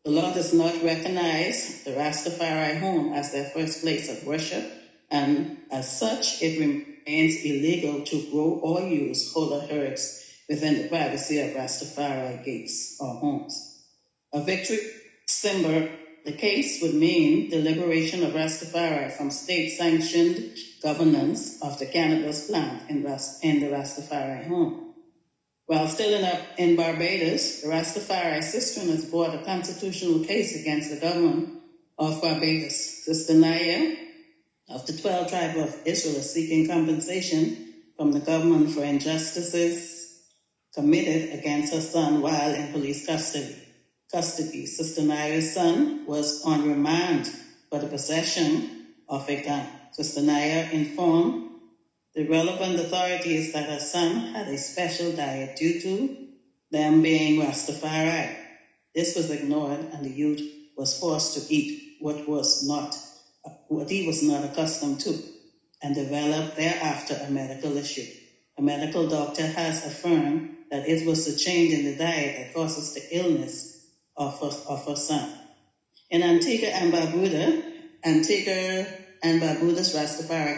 F: The law does not recognize the Rastafari home as their first place of worship, and as such, it remains illegal to grow or use holy herbs within the privacy of Rastafari gates or homes. A victory symbol, the case would mean the liberation of Rastafari from state-sanctioned governance of the cannabis plant in the Rastafari home. While still in Barbados, the Rastafari sister has brought a constitutional case against the government of Barbados. Sister Naya of the 12 Tribe of Israel is seeking compensation from the government for injustices committed against her son while in police custody. Sister Naya's son was on remand for the possession of a gun. Sister Naya informed the relevant authorities that her son had a special diet due to them being Rastafari. This was ignored, and the youth was forced to eat what he was not accustomed to, and developed thereafter a medical issue. A medical doctor has affirmed that it was the change in the diet that causes the illness of her son. In Antigua and Barbuda's Rastafari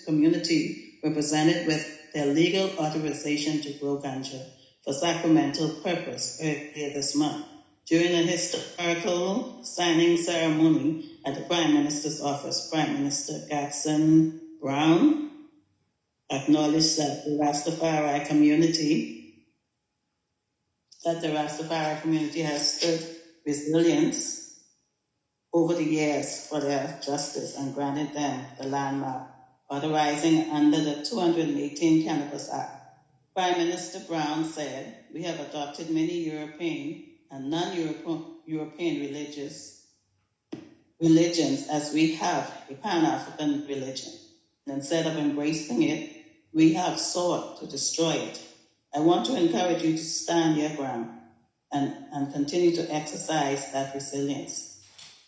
F: community were presented with their legal authorization to grow ganja for sacramental purpose earlier this month. During a historical signing ceremony at the Prime Minister's office, Prime Minister Gadsden Brown acknowledged that the Rastafari community has stood resilience over the years for their justice and granted them the landmark, authorizing under the 218 Cannabis Act. Prime Minister Brown said, "We have adopted many European and non-European religions as we have a Pan-African religion. And instead of embracing it, we have sought to destroy it. I want to encourage you to stand your ground and continue to exercise that resilience."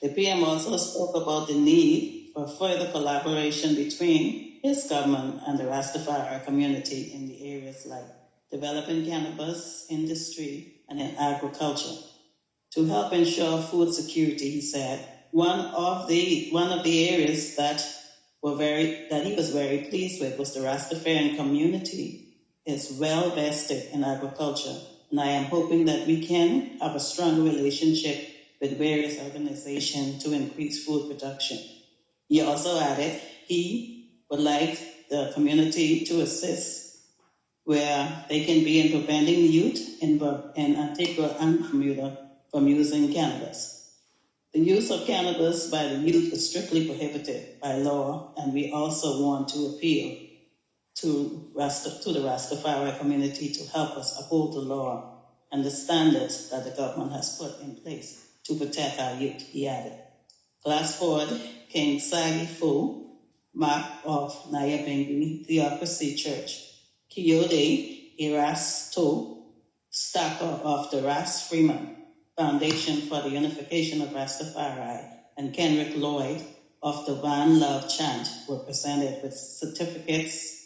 F: The PM also spoke about the need for further collaboration between his government and the Rastafari community in the areas like developing cannabis industry and in agriculture. To help ensure food security, he said, one of the areas that he was very pleased with was the Rastafarian community is well vested in agriculture, and I am hoping that we can have a strong relationship with various organizations to increase food production. He also added he would like the community to assist where they can be in preventing youth in Antigua and Bermuda from using cannabis. The use of cannabis by the youth is strictly prohibited by law, and we also want to appeal to the Rastafari community to help us uphold the law and the standards that the government has put in place to protect our youth, he added. Glassford, King Sagi Fu, Mark of Nyabinghi Theocracy Church, Kiyode Erasto, stacker of the Ras Freeman Foundation for the Unification of Rastafari, and Kenrick Lloyd of the One Love Chant were presented with certificates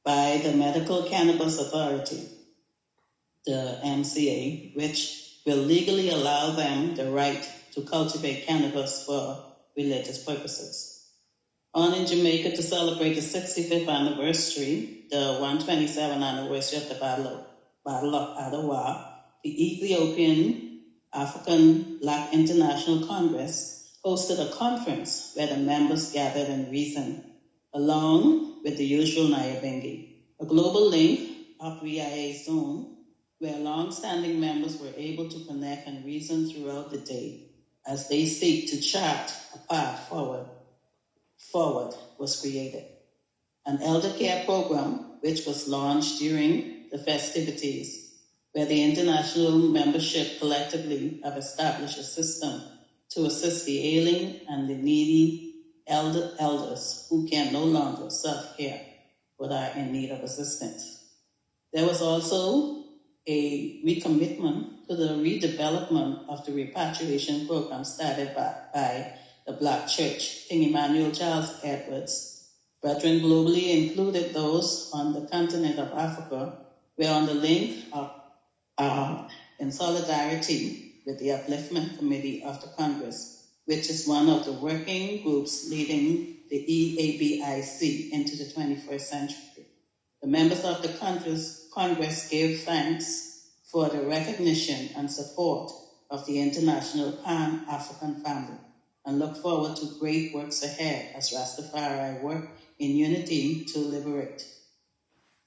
F: by the Medical Cannabis Authority, the MCA, which will legally allow them the right to cultivate cannabis for religious purposes. On in Jamaica to celebrate the 65th anniversary, the 127th anniversary of the Battle of Adwa, the Ethiopian African Black International Congress hosted a conference where the members gathered and reasoned, along with the usual Nyabingi, a global link of VIA zone where long-standing members were able to connect and reason throughout the day as they seek to chart a path forward was created. An elder care program, which was launched during the festivities, where the international membership collectively have established a system to assist the ailing and the needy elders who can no longer self-care but are in need of assistance. There was also a recommitment to the redevelopment of the repatriation program started by the Black Church. King Emmanuel Charles Edwards, brethren globally included those on the continent of Africa, were on the link of in solidarity with the Upliftment Committee of the Congress, which is one of the working groups leading the EABIC into the 21st century. The members of the Congress gave thanks for the recognition and support of the international Pan-African family and look forward to great works ahead as Rastafari work in unity to liberate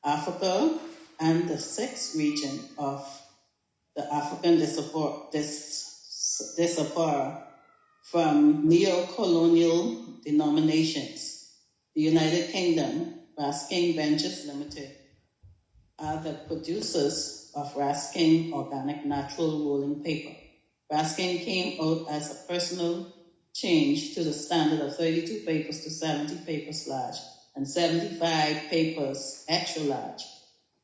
F: Africa and the sixth region of the African diaspora from neo-colonial denominations. The United Kingdom, Rasking Ventures Limited, are the producers of Rasking Organic Natural Rolling Paper. Rasking came out as a personal change to the standard of 32 papers to 70 papers large and 75 papers extra large.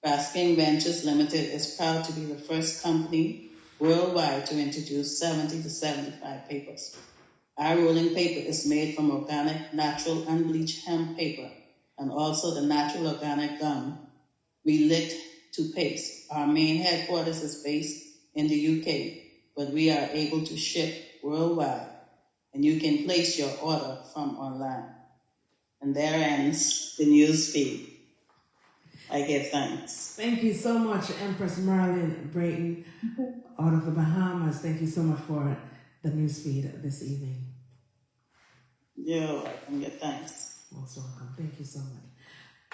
F: Rasking Ventures Limited is proud to be the first company worldwide to introduce 70 to 75 papers. Our rolling paper is made from organic, natural, unbleached hemp paper and also the natural organic gum we lit to paste. Our main headquarters is based in the UK, but we are able to ship worldwide, and you can place your order from online. And there ends the news feed. I give thanks.
A: Thank you so much, Empress Marilyn Brayton, out of the Bahamas. Thank you so much for the news feed this evening.
F: You're welcome. Give thanks.
A: Most welcome. Thank you so much.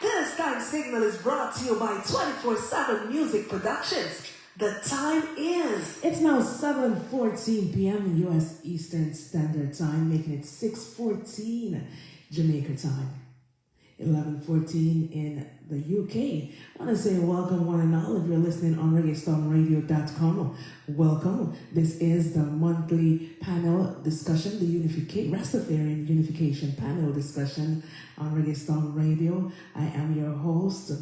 D: This time signal is brought to you by 24/7 Music Productions. The time is...
A: It's now 7:14 p.m. U.S. Eastern Standard Time, making it 6:14 Jamaica time. 11:14 in the UK. I want to say welcome one and all. If you're listening on ReggaeStormRadio.com, welcome. This is the monthly panel discussion, the Rastafarian Unification panel discussion on Reggae Storm Radio. I am your host,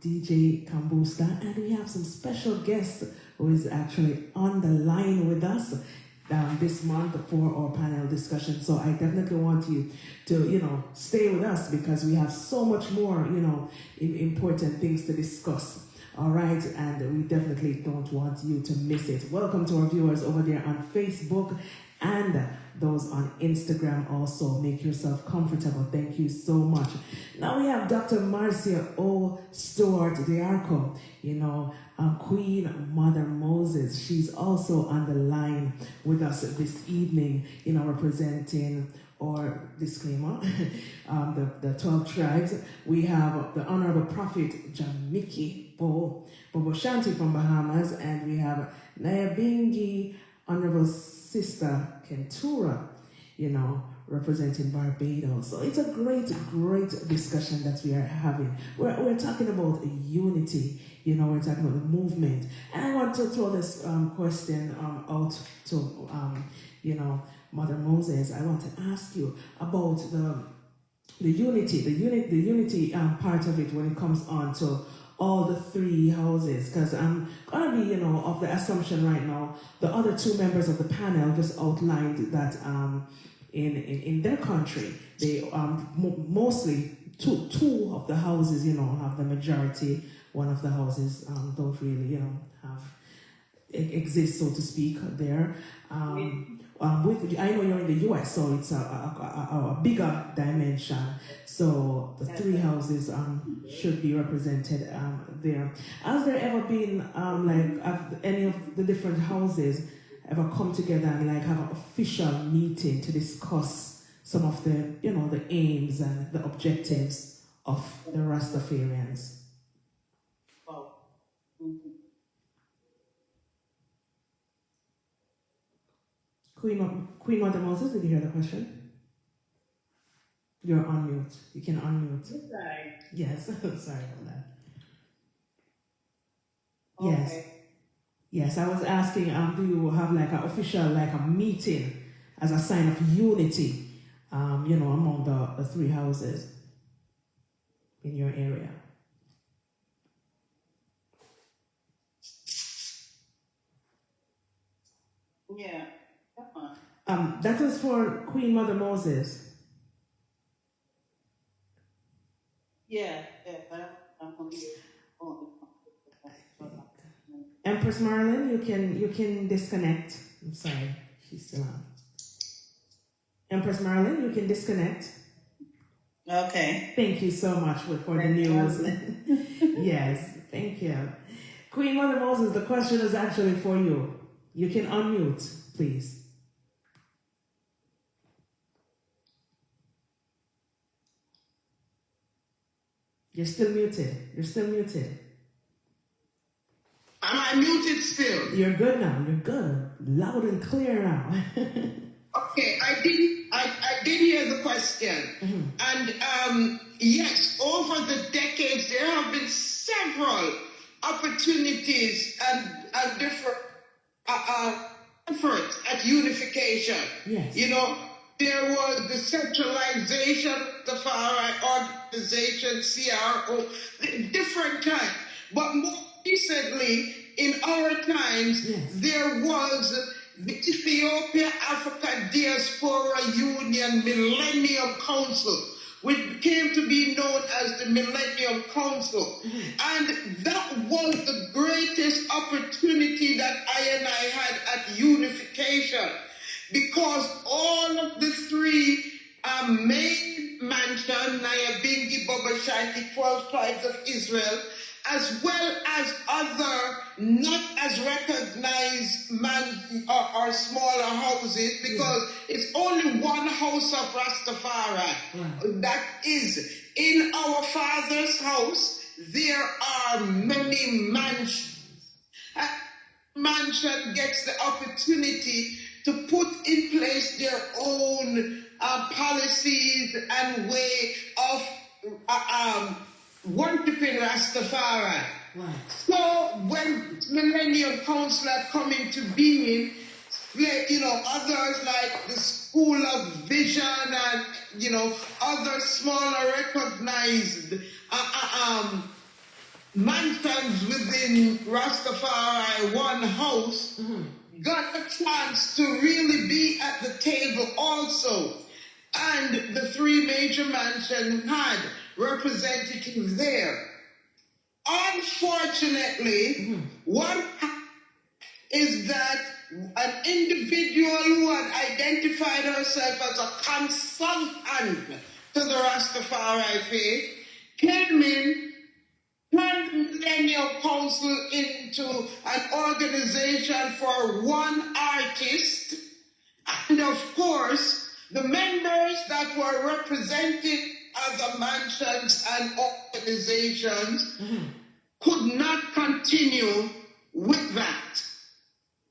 A: DJ Kambooster, and we have some special guests who is actually on the line with us this month for our panel discussion. So I definitely want you to, stay with us because we have so much more, important things to discuss. All right, and we definitely don't want you to miss it. Welcome to our viewers over there on Facebook and those on Instagram also. Make yourself comfortable. Thank you so much. Now we have Dr. Marcia O. Stewart Diarco, Queen Mother Moses. She's also on the line with us this evening, representing or disclaimer, the 12 tribes. We have the Honorable Prophet Jamiki Bobo Shanti from Bahamas, and we have Nyabingi Honorable Sister Kentura, representing Barbados. So it's a great discussion that we are having. We're talking about unity, we're talking about the movement. And I want to throw this question out to, Mother Moses. I want to ask you about the unity part of it when it comes on to all the three houses, because I'm gonna be, of the assumption right now, the other two members of the panel just outlined that in their country, they mostly two of the houses, have the majority. One of the houses don't really, have exist, so to speak, there. I know you're in the US, so it's a bigger dimension. So the three houses should be represented there. Has there ever been have any of the different houses ever come together and have an official meeting to discuss some of the the aims and the objectives of the Rastafarians?
F: Wow.
A: Queen Mother Moses, did you hear the question? You're on mute. You can unmute.
F: Sorry.
A: Yes, sorry about that.
F: Okay.
A: Yes, I was asking, do you have an official, a meeting as a sign of unity, among the three houses in your area?
F: Yeah. Come on.
A: That was for Queen Mother Moses.
F: Yeah. I'm on here.
A: Empress Marilyn, you can disconnect. I'm sorry, she's still on. Empress Marilyn, you can disconnect.
F: Okay.
A: Thank you so much for the news. Yes, thank you. Queen Mother Moses, the question is actually for you. You can unmute, please. You're still muted.
E: Am I muted still?
A: You're good now. You're good. Loud and clear now.
E: Okay, I did hear the question.
A: Mm-hmm.
E: And yes, over the decades, there have been several opportunities and different efforts at unification.
A: Yes.
E: There was the centralization of the Rastafari organization, CRO, different times. But more recently, in our times,
A: yes,
E: there was the Ethiopia Africa Diaspora Union Millennium Council, which came to be known as the Millennium Council. Mm-hmm. And that was the greatest opportunity that I and I had at unification, because all of the three main mansion, Nyabingi, Baba Shanti, 12 tribes of Israel, as well as other not as recognized or smaller houses, because it's only one house of Rastafari. That is, in our Father's house, there are many mansions. Mansion gets the opportunity to put in place their own policies and way of worshiping Rastafari.
A: Right.
E: So when Millennium Council had come into being, others like the School of Vision and, other smaller recognized mansions within Rastafari, one house, mm-hmm. got a chance to really be at the table also. And the three major mansions had representatives there. Unfortunately, mm-hmm. what is that an individual who had identified herself as a consultant to the Rastafari faith came in, turned the Millennium Council into an organization for one artist, and of course, the members that were represented other mansions and organizations mm-hmm. could not continue with that.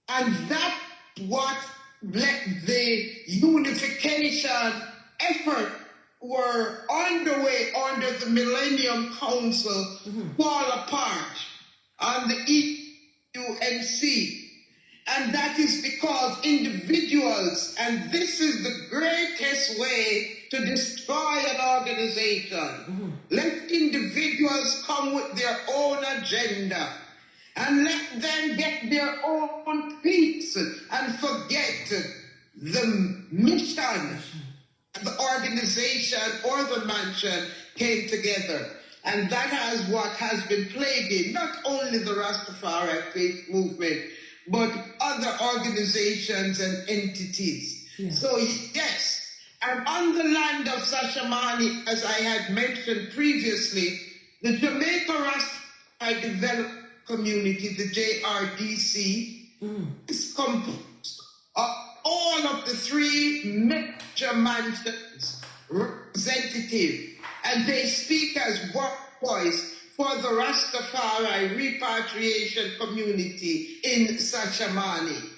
E: And that's what let the unification effort were underway under the Millennium Council mm-hmm. fall apart on the EUNC. And that is because individuals, and this is the greatest way to destroy an organization. Let individuals come with their own agenda and let them get their own peace and forget the mission. The organization or the mansion came together. And that is what has been plaguing not only the Rastafari faith movement, but other organizations and entities.
A: Yeah.
E: So yes, and on the land of Sashamani, as I had mentioned previously, the Jamaica Rastafari Development Community, the JRDC, is composed of all of the three major mansions representative, and they speak as one voice for the Rastafari repatriation community in Sashamani.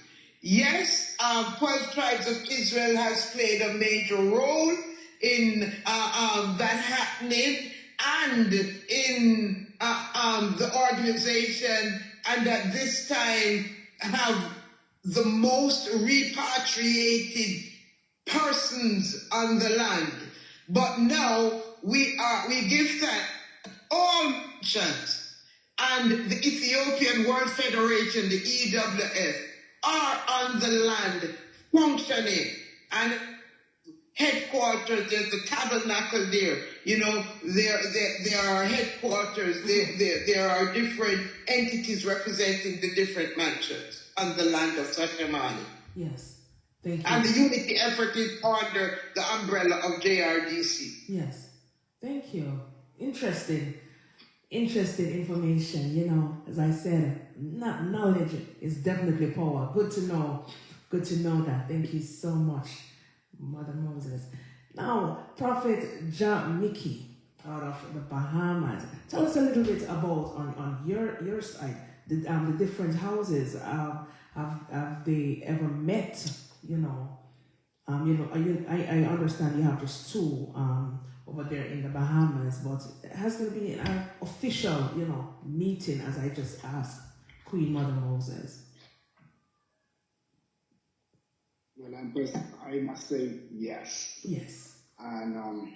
E: Yes, 12 tribes of Israel has played a major role in that happening and in the organization, and at this time have the most repatriated persons on the land. But now we give thanks all nations and the Ethiopian World Federation, the EWF, are on the land functioning, and headquarters, there's the tabernacle there, you know, there are headquarters, there are different entities representing the different mansions on the land of Sashamani.
A: Yes. Thank you.
E: And the unity effort is under the umbrella of JRDC.
A: Yes. Thank you. Interesting information. You know, as I said, knowledge is definitely power. Good to know that. Thank you so much, Mother Moses. Now, Prophet John Mickey out of the Bahamas. Tell us a little bit about on your side, the different houses. Have they ever met? I understand you have just two over there in the Bahamas, but has there been an official, meeting, as I just asked Queen Mother Moses?
C: Well, I must say yes.
A: Yes.
C: And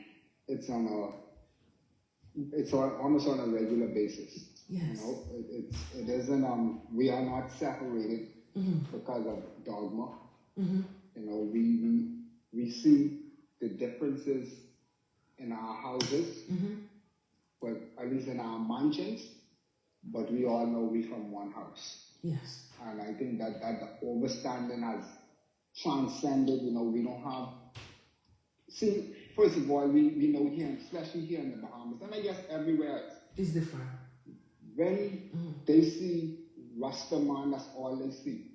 C: it's almost on a regular basis.
A: Yes.
C: It isn't. We are not separated because of dogma. We see the differences in our houses, but at least in our mansions, but we all know we from one house.
A: Yes.
C: And I think that the overstanding has transcended. We don't have. See, first of all, we know here, especially here in the Bahamas, and I guess everywhere else,
A: it's different.
C: When they see Rastaman, that's all they see.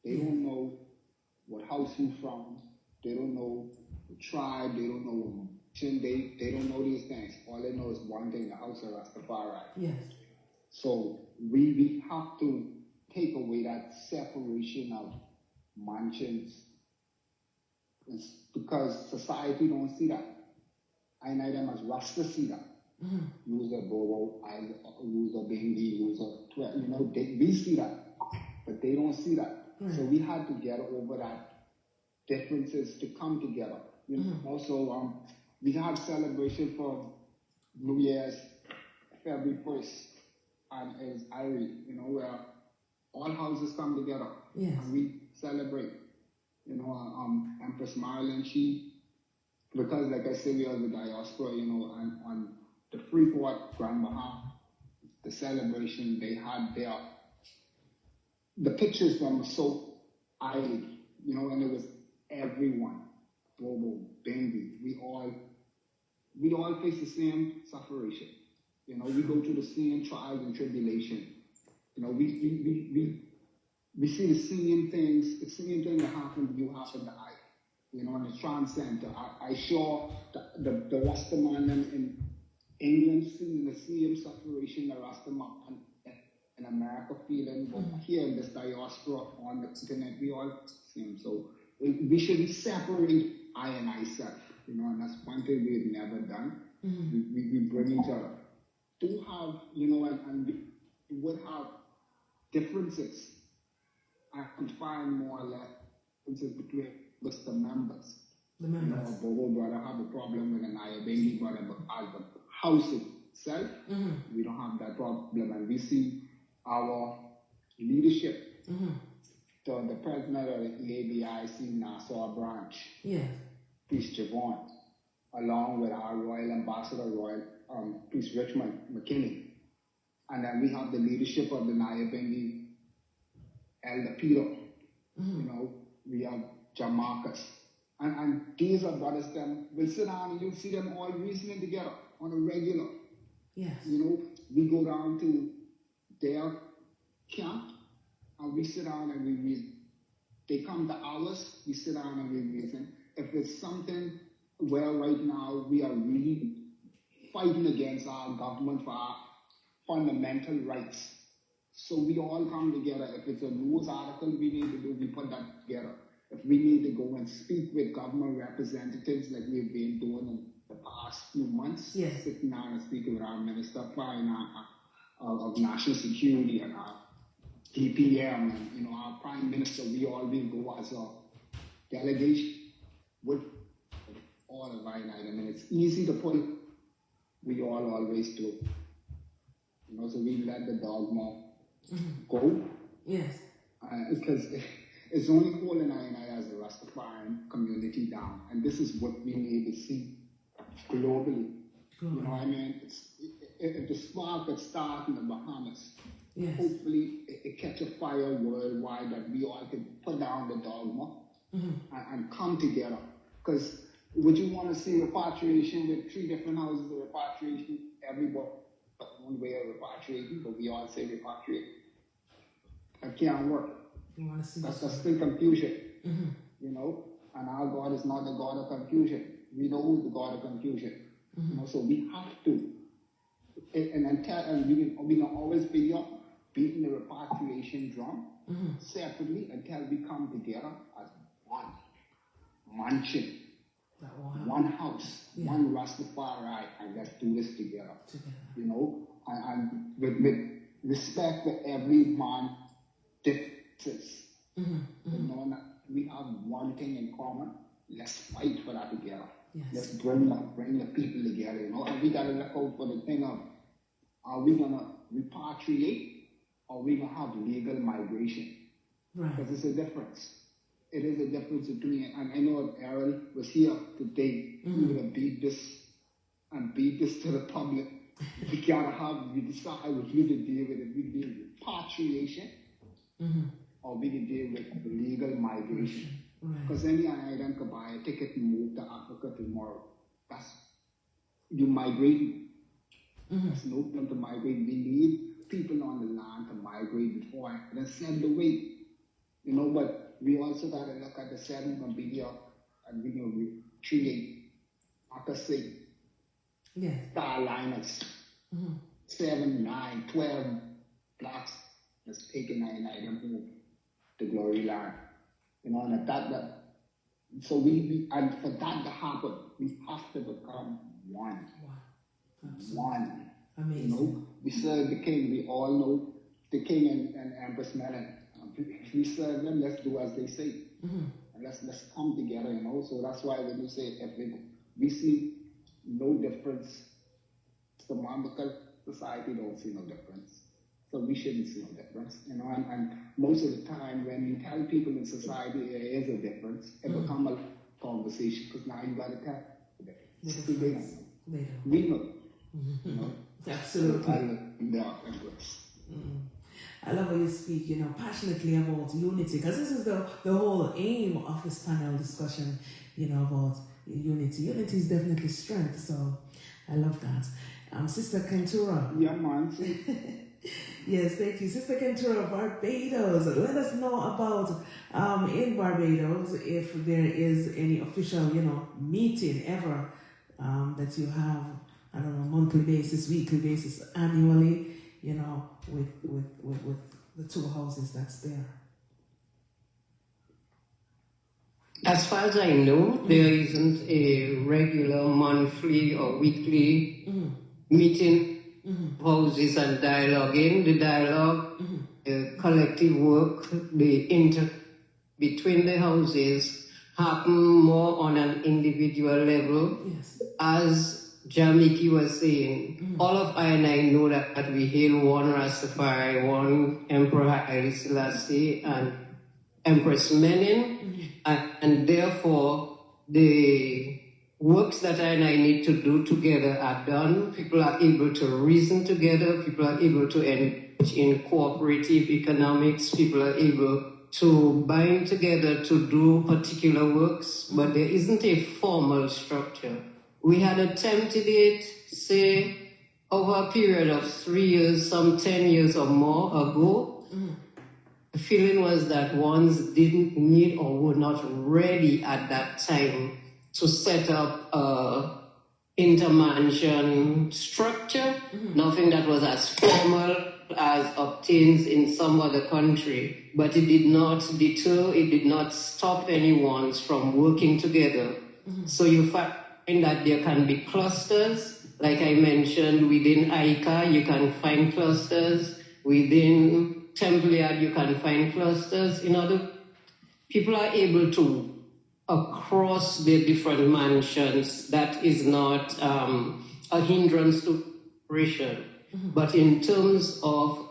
C: They don't know what house you from. They don't know the tribe. They don't know what nation. They don't know these things. All they know is one thing: the house of Rastafari.
A: Yes.
C: So we have to take away that separation of mansions, because society don't see that. I know them as Rasta see that. Use a Bobo, use a Bengi, use a we see that, but they don't see that. Right. So we had to get over that differences to come together. Also, we had celebration for New Year's, February 1st, and it's Irie, where all houses come together.
A: Yes. And
C: we celebrate. Empress Marilyn, because like I said, we are the diaspora, and on the Freeport, Grand Bahama, the celebration they had there, the pictures were so idly, and it was everyone, Bobo, Bengi, we all face the same separation. We go through the same trials and tribulation. We see the same things, the same thing that happened to you happened to I. And it's transcend. I saw the Rastaman in England seeing the same separation the Rastaman in America feeling, but here in this diaspora on the internet, we all see them. So we shouldn't separate I and I self, and that's one thing we've never done. We bring each other. Do have, and we would have differences. I could find more or less differences between just the members.
A: The
C: You know,
A: members.
C: a Bobo brother have a problem with an Ayabengi brother, but as the house itself, we don't have that problem. And we see our leadership, the president of the ABIC Nassau branch,
A: Yes.
C: Priest Javon, along with our Royal Ambassador, Priest Richmond McKinney. And then we have the leadership of the Nyabengi Elder Peter. You know, we have Jamarcus. And these are brothers that will sit down and you'll see them all reasoning together on a regular.
A: Yes.
C: You know, we go down to their camp and we sit down and we reason. They come to ours, we sit down and we reason. If it's something where right now we are really fighting against our government for our fundamental rights. So we all come together. If it's a news article we need to do, we put that together. If we need to go and speak with government representatives like we've been doing in the past few months,
A: Yes.
C: sitting down and speaking with our Minister of Finance, of National Security and our DPM and, you know, our Prime Minister, we all will go as a delegation with all of our item. And it's easy to pull. We all always do. You know, so we let the dogma go.
A: Yes.
C: Because it's only holding I as a Rastafarian community down. And this is what we need to see globally. You know what I mean? If the spark that starts in the Bahamas,
A: Yes.
C: hopefully it catch a fire worldwide that we all can put down the dogma and come together. Because would you want to see repatriation with 3 different houses of repatriation? Everybody one way of repatriating, but we all say repatriate. That can't work.
A: You want to see
C: That's
A: this?
C: still confusion. You know, and our God is not the God of confusion. We know who's the God of confusion. You know, so we have to. And we can always be up beating the repatriation drum separately until we come together as one mansion,
A: That will happen.
C: one house, one Rastafari, and let's do this together. You know, and with respect for every man's differences. You know, and we have one thing in common. Let's fight for that together.
A: Yes.
C: Let's bring the people together, you know, and we gotta look out for the thing of, are we gonna repatriate or are we gonna have legal migration?
A: Right.
C: Because it's a difference. It is a difference between, and I know if Errol was here today, he would have beat this to the public. We decide what we can deal with it. We deal with repatriation or we can deal with legal migration. Because any island could buy a ticket and move to Africa tomorrow. That's, you migrate. There's no plan to migrate. We need people on the land to migrate before and then send away. You know, but we also got to look at the 7 going to be here and we're going to create, like I say, star lineups. 7, 9, 12 blocks. Let's take a 9 item home to glory land. You know, and so and for that to happen, we have to become one. One.
A: Amazing.
C: You know, we serve the king. We all know the king and Empress Melon. If we serve them, let's do as they say. And let's come together, you know. So that's why when you say we see no difference, the Mamlaka society don't see no difference. So we shouldn't see no difference, you know. And most of the time, when you tell people in society there is a difference, it becomes a conversation because now you got to tell the difference. They don't know. We know. You know?
A: Absolutely. I love how you speak, you know, passionately about unity, because this is the whole aim of this panel discussion, you know, about unity. Unity is definitely strength, so I love that. Sister Kentura.
C: Yeah, man.
A: Yes, thank you. Sister Kentura, Barbados. Let us know about, in Barbados, if there is any official, you know, meeting ever that you have, I don't know, monthly basis, weekly basis, annually, you know, with the 2 houses that's there.
B: As far as I know, there isn't a regular monthly or weekly meeting houses and dialoguing. The dialogue, the collective work, between the houses happen more on an individual level.
A: Yes.
B: As Jamiki was saying, all of I and I know that we hail one Rastafari, one Emperor Haile Selassie and Empress Menen, and therefore the works that I and I need to do together are done. People are able to reason together. People are able to engage in cooperative economics. People are able to bind together to do particular works, but there isn't a formal structure. We had attempted it, say, over a period of 3 years, some 10 years or more ago. The feeling was that ones didn't need or were not ready at that time to set up a intermansion structure, nothing that was as formal as obtains in some other country, but it did not deter, it did not stop anyone from working together. So you find that there can be clusters, like I mentioned, within ICA you can find clusters, within Templiad you can find clusters. In other, people are able to, across the different mansions, that is not a hindrance to operation. But in terms of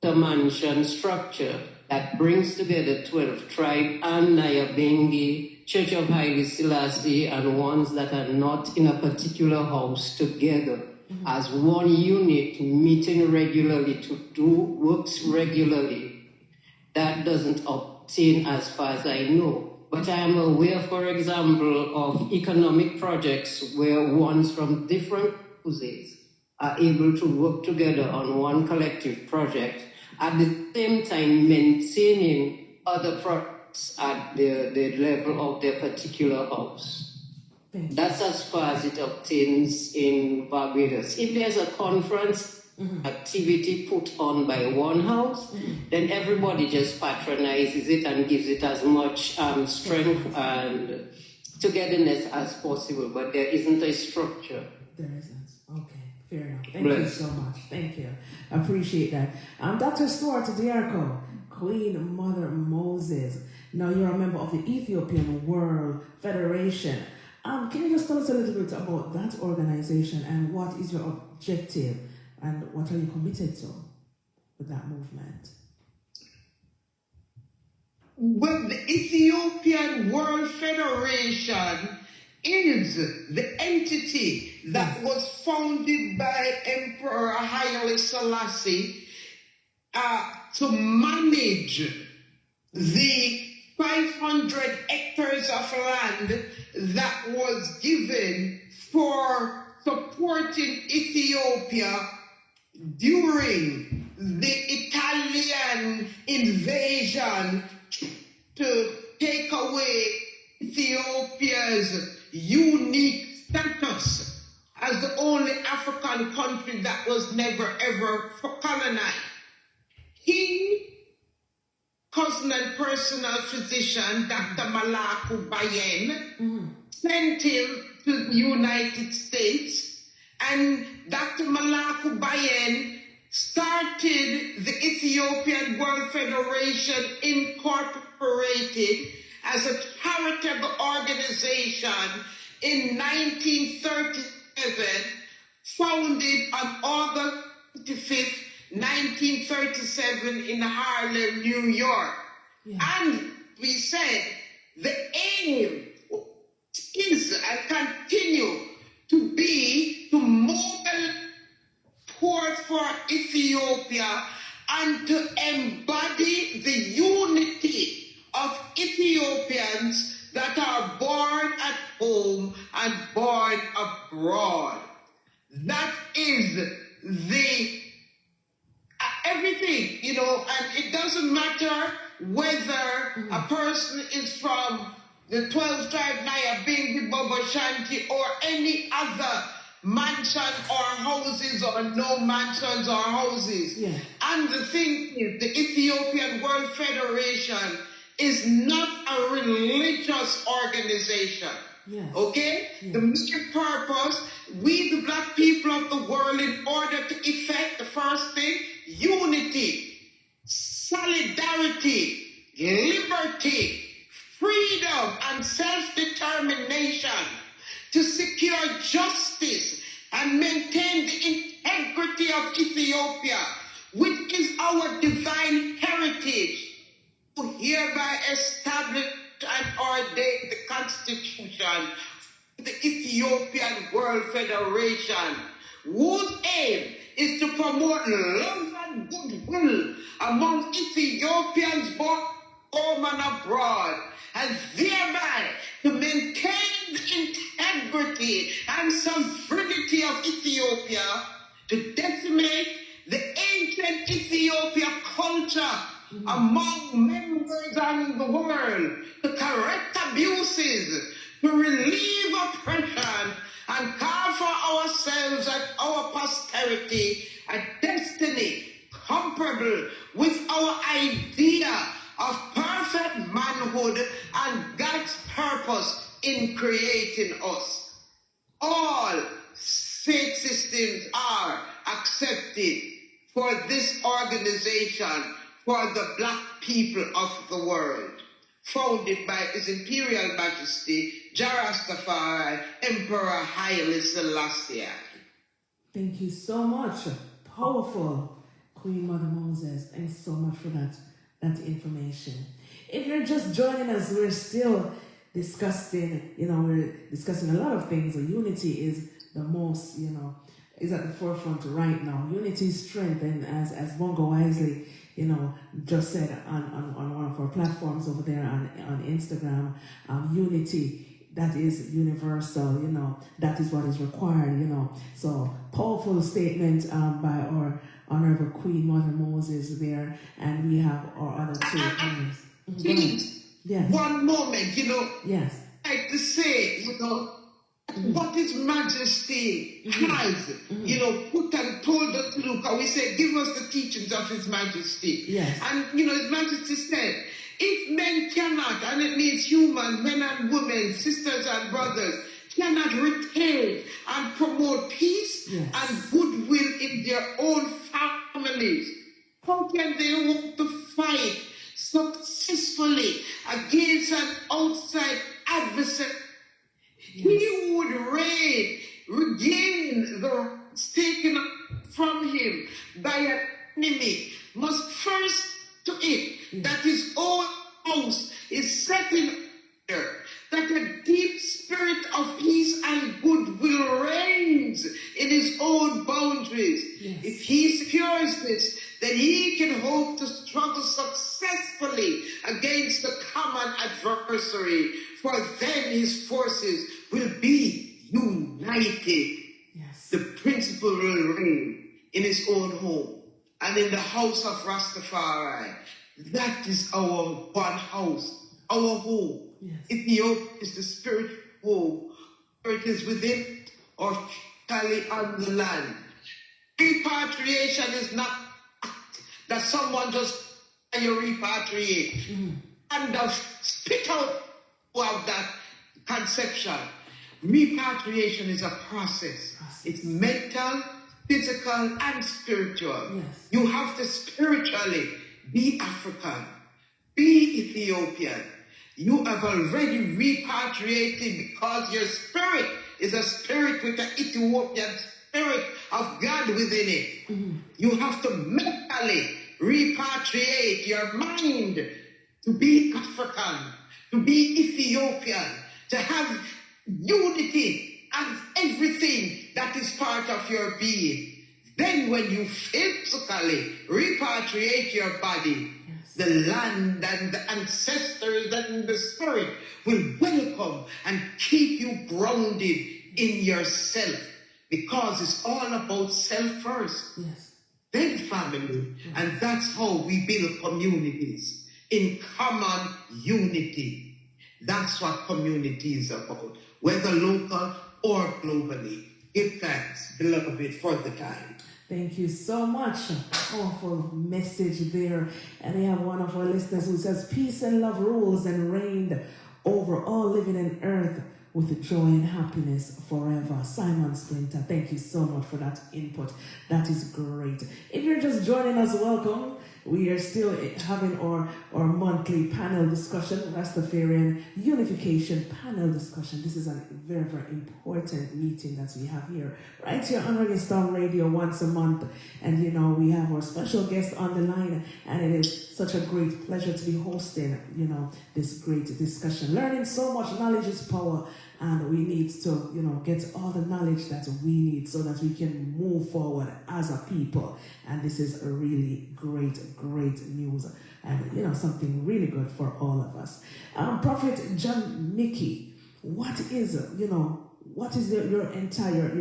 B: the mansion structure that brings together 12 tribes and Nyabengi, Church of Haile Selassie, and ones that are not in a particular house together as one unit, meeting regularly to do works regularly, that doesn't obtain as far as I know. But I am aware, for example, of economic projects where ones from different houses are able to work together on one collective project, at the same time maintaining other projects at the level of their particular house. That's as far as it obtains in Barbados. If there's a conference activity put on by one house, then everybody just patronizes it and gives it as much strength and togetherness as possible, but there isn't a structure.
A: There isn't. Okay, fair enough. Thank you so much. Thank you. I appreciate that. Dr. Stuart Diarco, Queen Mother Moses. Now you're a member of the Ethiopian World Federation. Can you just tell us a little bit about that organization and what is your objective and what are you committed to with that movement?
E: Well, the Ethiopian World Federation is the entity that was founded by Emperor Haile Selassie to manage the 500 hectares of land that was given for supporting Ethiopia during the Italian invasion to take away Ethiopia's unique status as the only African country that was never ever colonized. King, cousin and personal physician, Dr. Malaku Bayen, sent him to the United States, and Dr. Malaku Bayen started the Ethiopian World Federation Incorporated as a charitable organization in 1937, founded on August 25th, 1937 in Harlem, New York. And we said the aim is and continue to be to mobilize support for Ethiopia and to embody the unity of Ethiopians that are born at home and born abroad. That is the everything, you know, and it doesn't matter whether a person is from the 12 tribe Nyabengi, Bobo Shanti, or any other mansion or houses or no mansions or houses. And the thing is, the Ethiopian World Federation is not a religious organization.
A: Yes.
E: Okay?
A: Yes.
E: The main purpose, we the black people of the world, in order to effect the first thing, unity, solidarity, liberty, freedom, and self-determination, to secure justice and maintain the integrity of Ethiopia, which is our divine heritage, to hereby establish and ordain the Constitution of the Ethiopian World Federation, whose aim is to promote love and goodwill among Ethiopians both home and abroad, and thereby to maintain the integrity and sovereignty of Ethiopia, to decimate the ancient Ethiopia culture among members of the world, to correct abuses, to relieve oppression, and carve for ourselves and our posterity a destiny comparable with our idea of perfect manhood and God's purpose in creating us. All faith systems are accepted for this organization for the black people of the world, founded by His Imperial Majesty, Rastafarian Emperor Haile Selassie.
A: Thank you so much. Powerful, Queen Mother Moses. Thanks so much for that information. If you're just joining us, we're still discussing, we're discussing a lot of things. Unity is the most, is at the forefront right now. Unity is strength, and as Bongo wisely, just said on one of our platforms over there on Instagram, unity, that is universal, that is what is required, So powerful statement by our Honorable Queen Mother Moses there, and we have our other two queens.
E: Please,
A: yes.
E: One moment,
A: Yes.
E: I like to say, what His Majesty has, put and told us to do, because we say, give us the teachings of His Majesty.
A: Yes.
E: And, His Majesty said, if men cannot, and it means human, men and women, sisters and brothers, cannot retain and promote peace and goodwill in their own families, how can they hope to fight successfully against an outside adversary? He would regain the rights taken from him by an enemy, must first to it that his own house is set in order, that a deep spirit of peace and goodwill reigns in his own boundaries.
A: Yes.
E: If he secures this, then he can hope to struggle successfully against the common adversary, for then his forces will be united.
A: Yes.
E: The principle will reign in his own home and in the house of Rastafari. That is our one house, our home.
A: Yes.
E: Ethiopia is the spiritual home. It is within or physically on the land. Repatriation is not that someone just repatriate and spit out of that conception. Repatriation is a process. It's mental, physical, and spiritual.
A: Yes.
E: You have to spiritually be African, be Ethiopian. You have already repatriated because your spirit is a spirit with an Ethiopian spirit of God within it. You have to mentally repatriate your mind to be African, to be Ethiopian, to have unity and everything that is part of your being. Then when you physically repatriate your body, the land and the ancestors and the spirit will welcome and keep you grounded in yourself, because it's all about self first, then family, and that's how we build communities, in common unity. That's what community is about, whether local or globally. Give thanks, beloved, for the time.
A: Thank you so much. Powerful message there. And we have one of our listeners who says, peace and love rules and reigned over all living in earth with joy and happiness forever. Simon Splinter, thank you so much for that input. That is great. If you're just joining us, welcome. We are still having our monthly panel discussion, Rastafarian Unification panel discussion. This is a very, very important meeting that we have here, right here on Reggae Storm Radio once a month. And we have our special guest on the line, and it is such a great pleasure to be hosting, this great discussion. Learning so much, knowledge is power, and we need to, get all the knowledge that we need so that we can move forward as a people. And this is a really great news, and something really good for all of us. Prophet John Nicky, what is your entire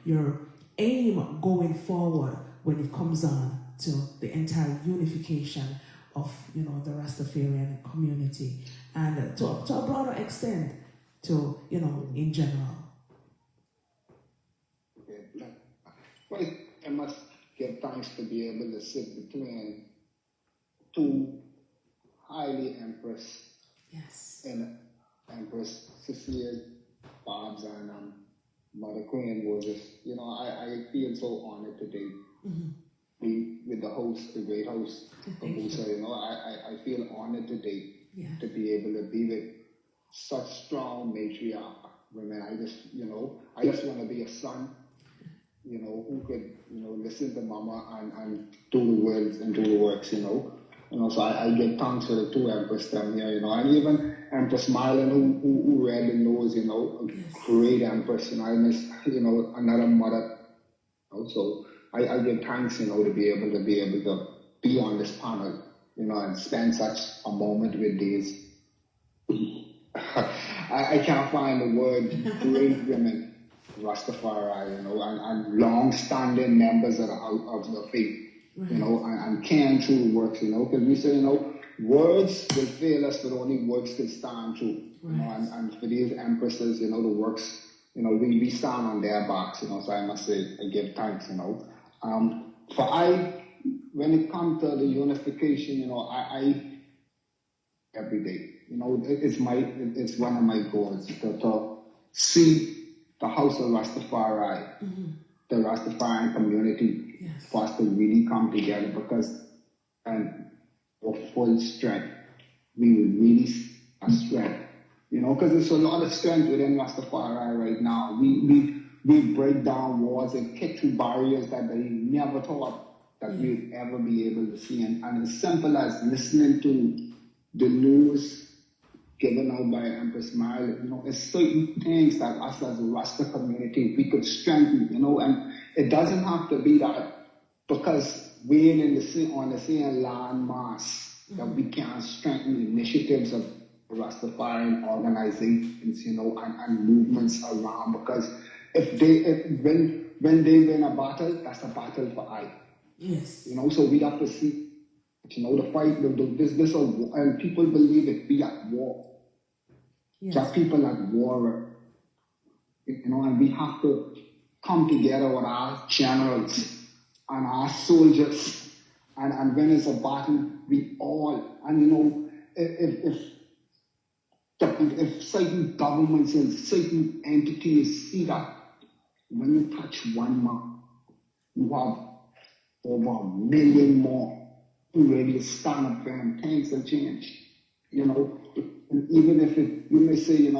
A: your aim going forward when it comes on to the entire unification of the Rastafarian community, and to a broader extent to in general?
C: Okay. Well, I must give thanks to be able to sit between two highly Empress and Empress Cecilia Bobs and Mother Queen was just, I feel so honored today. Be with the host, the great host, Kambooster. I feel honored today to be able to be with such strong matriarch women. I just want to be a son, who could, listen to mama and do the words and do the works, so I give thanks for the two Empress them here, and even Empress Marlon who read the news, a great Empress, I miss, another mother. So I give thanks, to be able to be on this panel, and spend such a moment with these. I can't find the word great women, Rastafari, and long-standing members of the faith, and carrying through the works, because we say, words will fail us, but only works can stand true, and for these empresses, the works, we stand on their backs, so I must say, I give thanks, when it comes to the unification, I every day, it's one of my goals to see the House of Rastafari, the Rastafarian community, for us to really come together, because with full strength, we will really have strength, because there's a lot of strength within Rastafari right now. We break down walls and kick through barriers that they never thought that we'd ever be able to see. And as simple as listening to the news given out by Empress Marley, it's certain things that us as a Rasta community, we could strengthen, and it doesn't have to be that because we're on the same land mass that we can strengthen initiatives of Rastafarian organizations, and movements around, because when they win a battle, that's a battle for I.
A: Yes.
C: So we have to see, the fight, this and people believe it, we at war.
A: Yes.
C: Just people at war, and we have to come together with our generals and our soldiers, and when it's a battle, we all, and if certain governments and certain entities see that when you touch one man, you have over 1 million more who ready to stand up for him. Things will change. Even if you may say,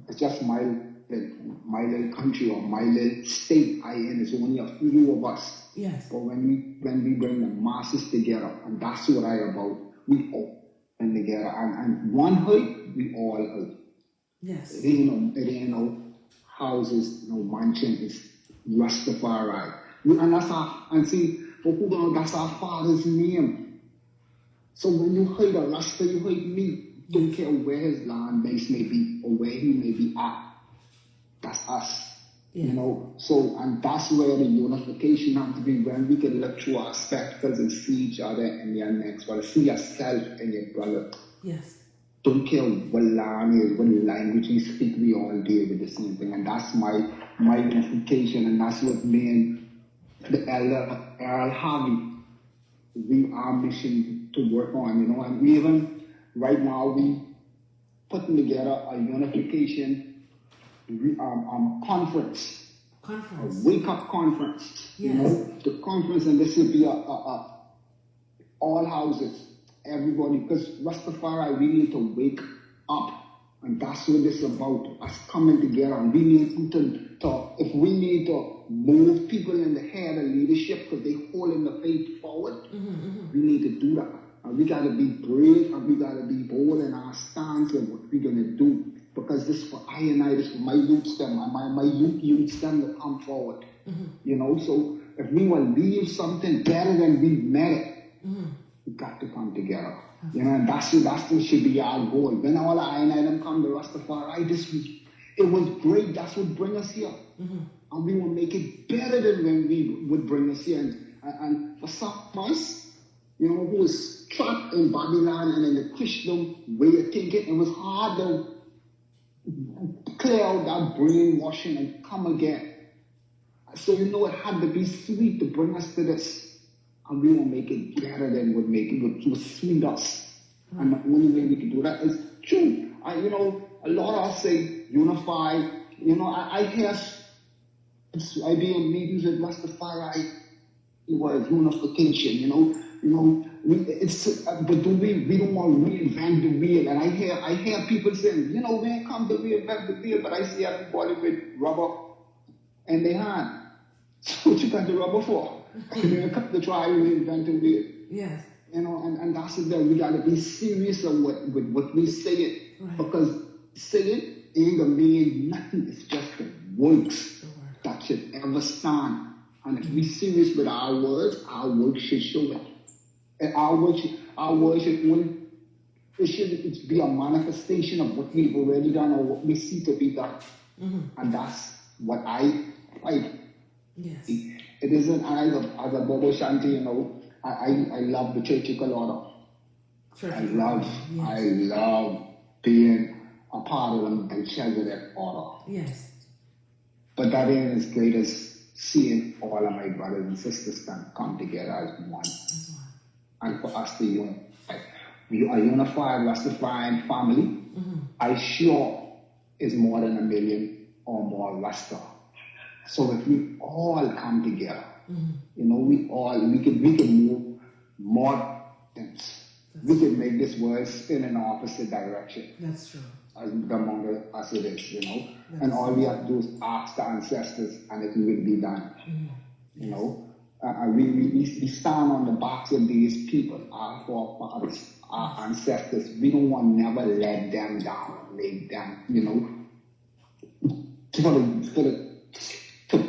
C: it's just my little country or my little state I in, it's only a few of us.
A: Yes.
C: But when we bring the masses together, and that's what I about, we all bring together, and one height, we all height.
A: Yes.
C: It ain't no houses, no mansions, Rastafari. And that's our father's name. So when you hate a Rasta, you hate me. Don't care where his land base may be or where he may be at. That's us. So, and that's where the unification has to be, when we can look through our spectacles and see each other in their next brother, see yourself and your brother.
A: Yes.
C: Don't care what language we speak, we all deal with the same thing. And that's my unification, and that's what me and the elder Earl Harvey, our mission to work on, and we even right now we putting together a unification conference.
A: Conference.
C: A wake-up conference.
A: Yes.
C: You know, the conference, and this would be all houses, everybody, because Rastafari, we need to wake up. And that's what this is about, us coming together. And we need to if we need to move people in the head of leadership because they holding the faith forward, we need to do that. And we got to be brave and we got to be bold in our stance and what we're going to do. Because this for I and I, this for my youth them, my youth them to come forward. You know, so if we will leave something better than we met it, we got to come together. You know, and that should be our goal. When all I and them come to Rastafari, it was great. That's what bring us here. And we will make it better than when we would bring us here. And for some of us, you know, who was trapped in Babylon and in the Christian way of thinking, it was hard to clear out that brainwashing and come again. So, you know, it had to be sweet to bring us to this. And we will make it better than what make it would sweet us. And the only way we can do that is true. You know, a lot of us say unify. You know, I hear I be in meetings with Rastafari. It was unification. You know, but we don't want to reinvent the wheel. And I hear people saying, you know, man, come to reinvent the wheel. But I see everybody with rubber in their hand. So what you got the rubber for? You come to try to reinvent the wheel.
A: Yes.
C: You know, and that's it. We got to be serious with what we say it.
A: Right.
C: Because saying ain't gonna mean nothing. It's just the words that should ever stand. And if we serious with our words should show it. And our words should only, it should be a manifestation of what we've already done or what we see to be done. And that's what I fight.
A: Yes.
C: It isn't as a Bobo Shanti, you know. I love the churchical order. I love being a part of them and treasure that order.
A: Yes.
C: But that ain't as great as seeing all of my brothers and sisters come together as one. And for us to unify. We are unified Rastafarian family. I sure is more than 1 million or more Rasta. So if we all come together, you know, we can move more things. We can make this world spin in the opposite direction.
A: That's true.
C: Among us it is, you know. And all we have to do is ask the ancestors and it will be done. You know. We stand on the backs of these people, our forefathers, our ancestors. We don't want to never let them down, lay them, you know, for the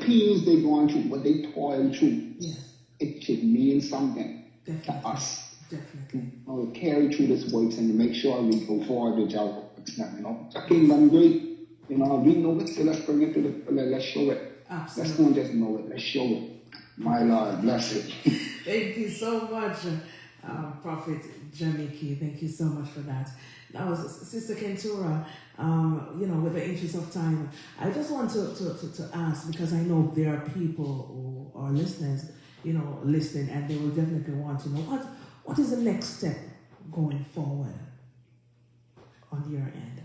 C: pains they're going through, what they toil through.
A: Yes.
C: It should mean something to us.
A: Definitely.
C: You know, carry through this works and make sure we go forward with our works now, you know. The kingdom great. You know, we know it, so let's bring it to let's show it.
A: Absolutely.
C: Let's not just know it, let's show it. My Lord, bless it.
A: Thank you so much, Prophet Jamiki. Thank you so much for that. Now, Sister Kentura, you know, with the interest of time, I just want to ask, because I know there are people who are listeners, you know, listening, and they will definitely want to know what is the next step going forward on your end.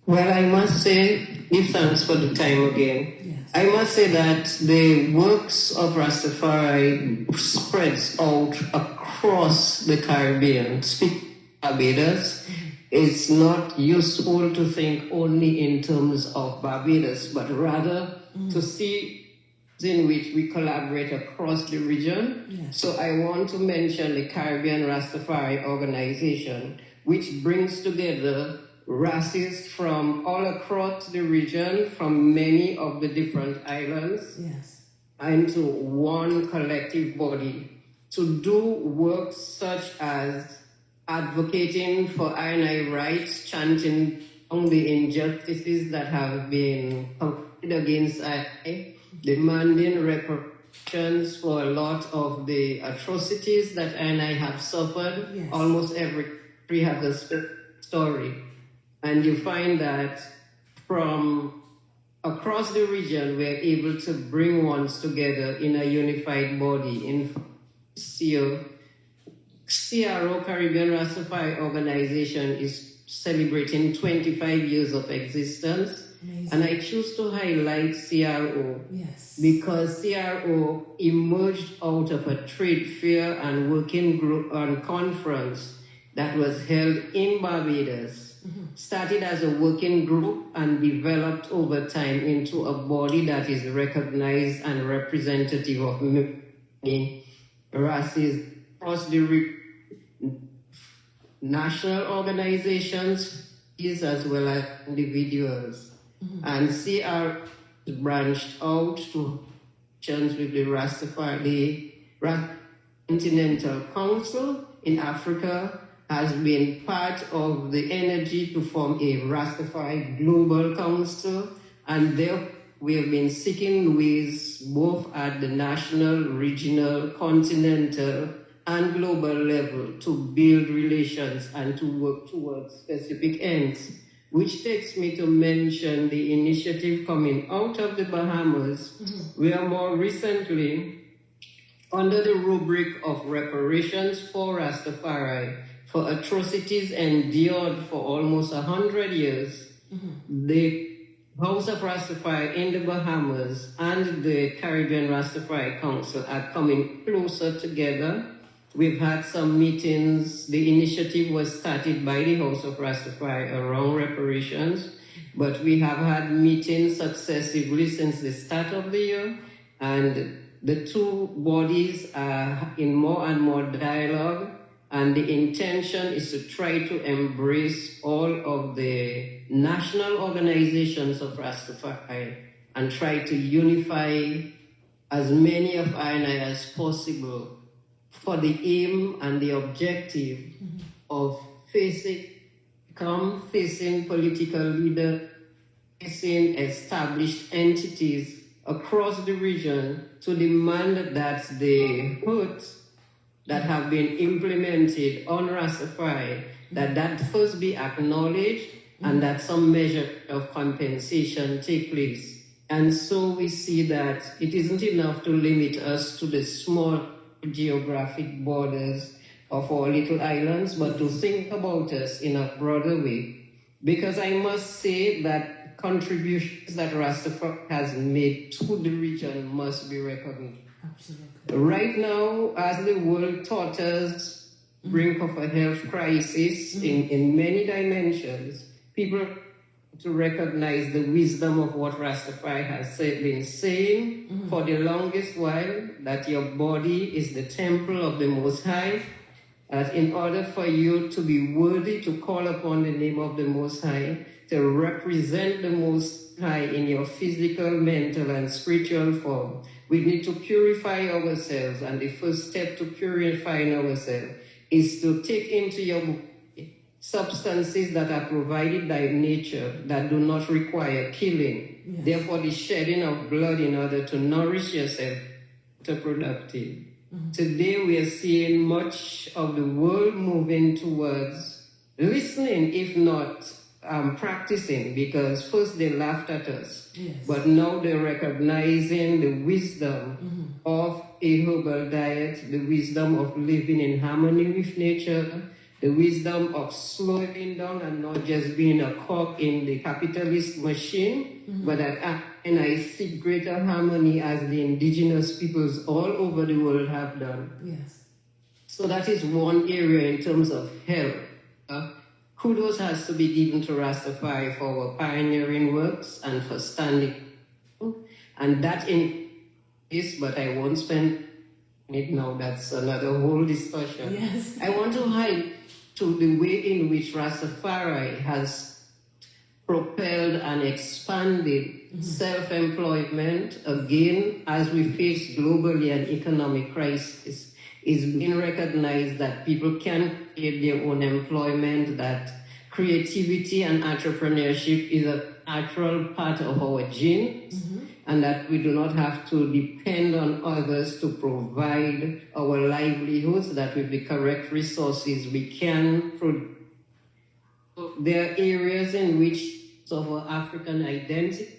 B: Well, I must say, give thanks for the time again.
A: Yes.
B: I must say that the works of Rastafari spreads out across the Caribbean. Speaking of Barbados, it's not useful to think only in terms of Barbados, but rather to see in which we collaborate across the region.
A: Yes.
B: So I want to mention the Caribbean Rastafari organization, which brings together Rastis from all across the region, from many of the different islands,
A: Yes.
B: into one collective body to do work such as advocating for I&I rights, chanting on the injustices that have been committed against I&I, demanding reparations for a lot of the atrocities that I&I have suffered.
A: Yes.
B: Almost every country has a story. And you find that from across the region, we're able to bring ones together in a unified body. In CRO, Caribbean Rastafari Organization, is celebrating 25 years of existence.
A: Amazing.
B: And I choose to highlight CRO
A: Yes.
B: because CRO emerged out of a trade fair and working group and conference that was held in Barbados. Started as a working group and developed over time into a body that is recognized and representative of many races across the national organizations as well as individuals. And CR branched out to with the Rastafari Continental Council in Africa, has been part of the energy to form a Rastafari Global Council, and there we have been seeking ways both at the national, regional, continental, and global level to build relations and to work towards specific ends, which takes me to mention the initiative coming out of the Bahamas, where more recently, under the rubric of reparations for Rastafari, for atrocities endured for almost 100 years, the House of Rastafari in the Bahamas and the Caribbean Rastafari Council are coming closer together. We've had some meetings. The initiative was started by the House of Rastafari around reparations, but we have had meetings successively since the start of the year, and the two bodies are in more and more dialogue. And the intention is to try to embrace all of the national organizations of Rastafari and try to unify as many of I as possible for the aim and the objective of facing political leaders, facing established entities across the region to demand that the hurt that have been implemented on Rastafari, that first be acknowledged and that some measure of compensation take place. And so we see that it isn't enough to limit us to the small geographic borders of our little islands, but to think about us in a broader way. Because I must say that contributions that Rastafari has made to the region must be recognized.
A: Absolutely.
B: Right now, as the world totters brink of a health crisis in many dimensions, people to recognize the wisdom of what Rastafari has been saying for the longest while, that your body is the temple of the Most High, that in order for you to be worthy to call upon the name of the Most High, to represent the Most High in your physical, mental, and spiritual form, we need to purify ourselves, and the first step to purifying ourselves is to take into your body substances that are provided by nature that do not require killing.
A: Yes.
B: Therefore, the shedding of blood in order to nourish yourself to productive. Today, we are seeing much of the world moving towards listening, if not practicing, because first they laughed at us, but now they're recognizing the wisdom of a herbal diet, the wisdom of living in harmony with nature, the wisdom of slowing down and not just being a cog in the capitalist machine, but that and I seek greater harmony as the indigenous peoples all over the world have done.
A: Yes.
B: So that is one area in terms of health. Kudos has to be given to Rastafari for our pioneering works and for standing. And that in this, but I won't spend it now. That's another whole discussion.
A: Yes.
B: I want to highlight to the way in which Rastafari has propelled and expanded self-employment, again, as we face globally an economic crisis. It's been recognized that people can create their own employment, that creativity and entrepreneurship is a natural part of our genes, and that we do not have to depend on others to provide our livelihoods, that with the correct resources we can produce. There are areas in which of our African identity,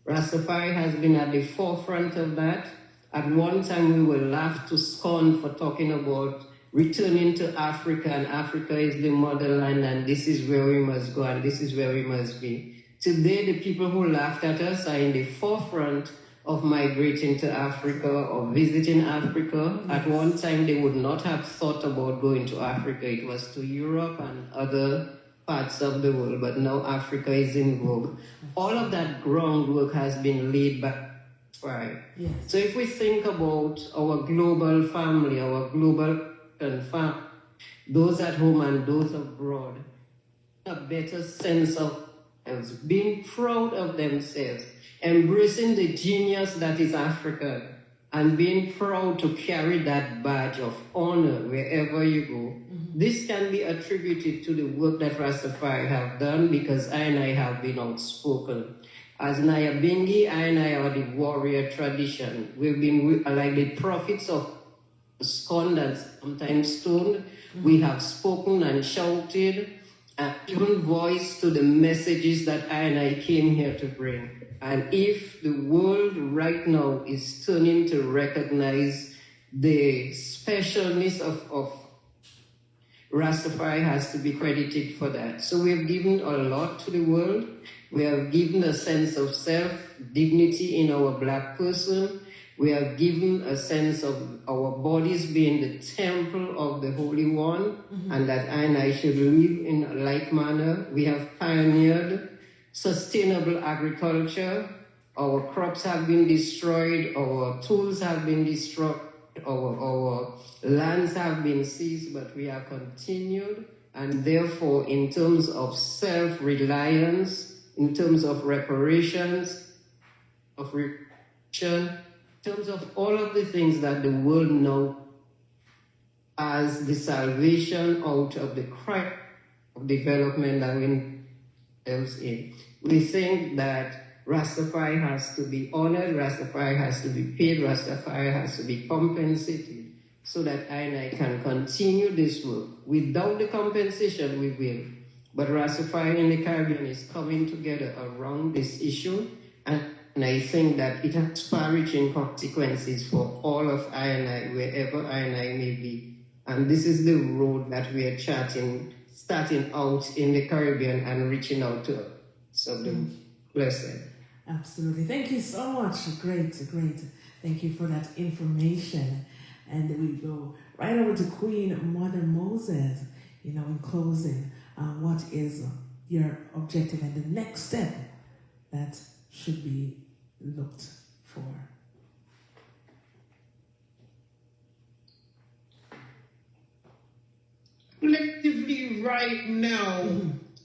B: Rastafari has been at the forefront of that. At one time, we were laughed to scorn for talking about returning to Africa, and Africa is the motherland, and this is where we must go, and this is where we must be. Today, the people who laughed at us are in the forefront of migrating to Africa or visiting Africa. At one time, they would not have thought about going to Africa. It was to Europe and other parts of the world, but now Africa is in vogue. All of that groundwork has been laid back. Right.
A: Yes.
B: So if we think about our global family, our global family, those at home and those abroad, a better sense of being proud of themselves, embracing the genius that is African, and being proud to carry that badge of honor wherever you go. This can be attributed to the work that Rastafari have done, because I and I have been outspoken. As Nyabingi, I and I are the warrior tradition. We've been like the prophets of scorned and sometimes stoned. We have spoken and shouted and given voice to the messages that I and I came here to bring. And if the world right now is turning to recognize the specialness of Rastafari, has to be credited for that. So we have given a lot to the world. We have given a sense of self-dignity in our black person. We have given a sense of our bodies being the temple of the Holy One, and that I and I should live in a like manner. We have pioneered sustainable agriculture. Our crops have been destroyed. Our tools have been destroyed. Our lands have been seized, but we have continued. And therefore, in terms of self-reliance, in terms of reparations, in terms of all of the things that the world knows as the salvation out of the crack of development that we ourselves in. We think that Rastafari has to be honored, Rastafari has to be paid, Rastafari has to be compensated, so that I and I can continue this work. Without the compensation, we will. But Rastafari in the Caribbean is coming together around this issue, and I think that it has far-reaching consequences for all of I and I, wherever I and I may be. And this is the road that we are charting, starting out in the Caribbean and reaching out to the blessed.
A: Absolutely. Thank you so much. Great. Thank you for that information. And we go right over to Queen Mother Moses, in closing. What is your objective and the next step that should be looked for?
E: Collectively right now,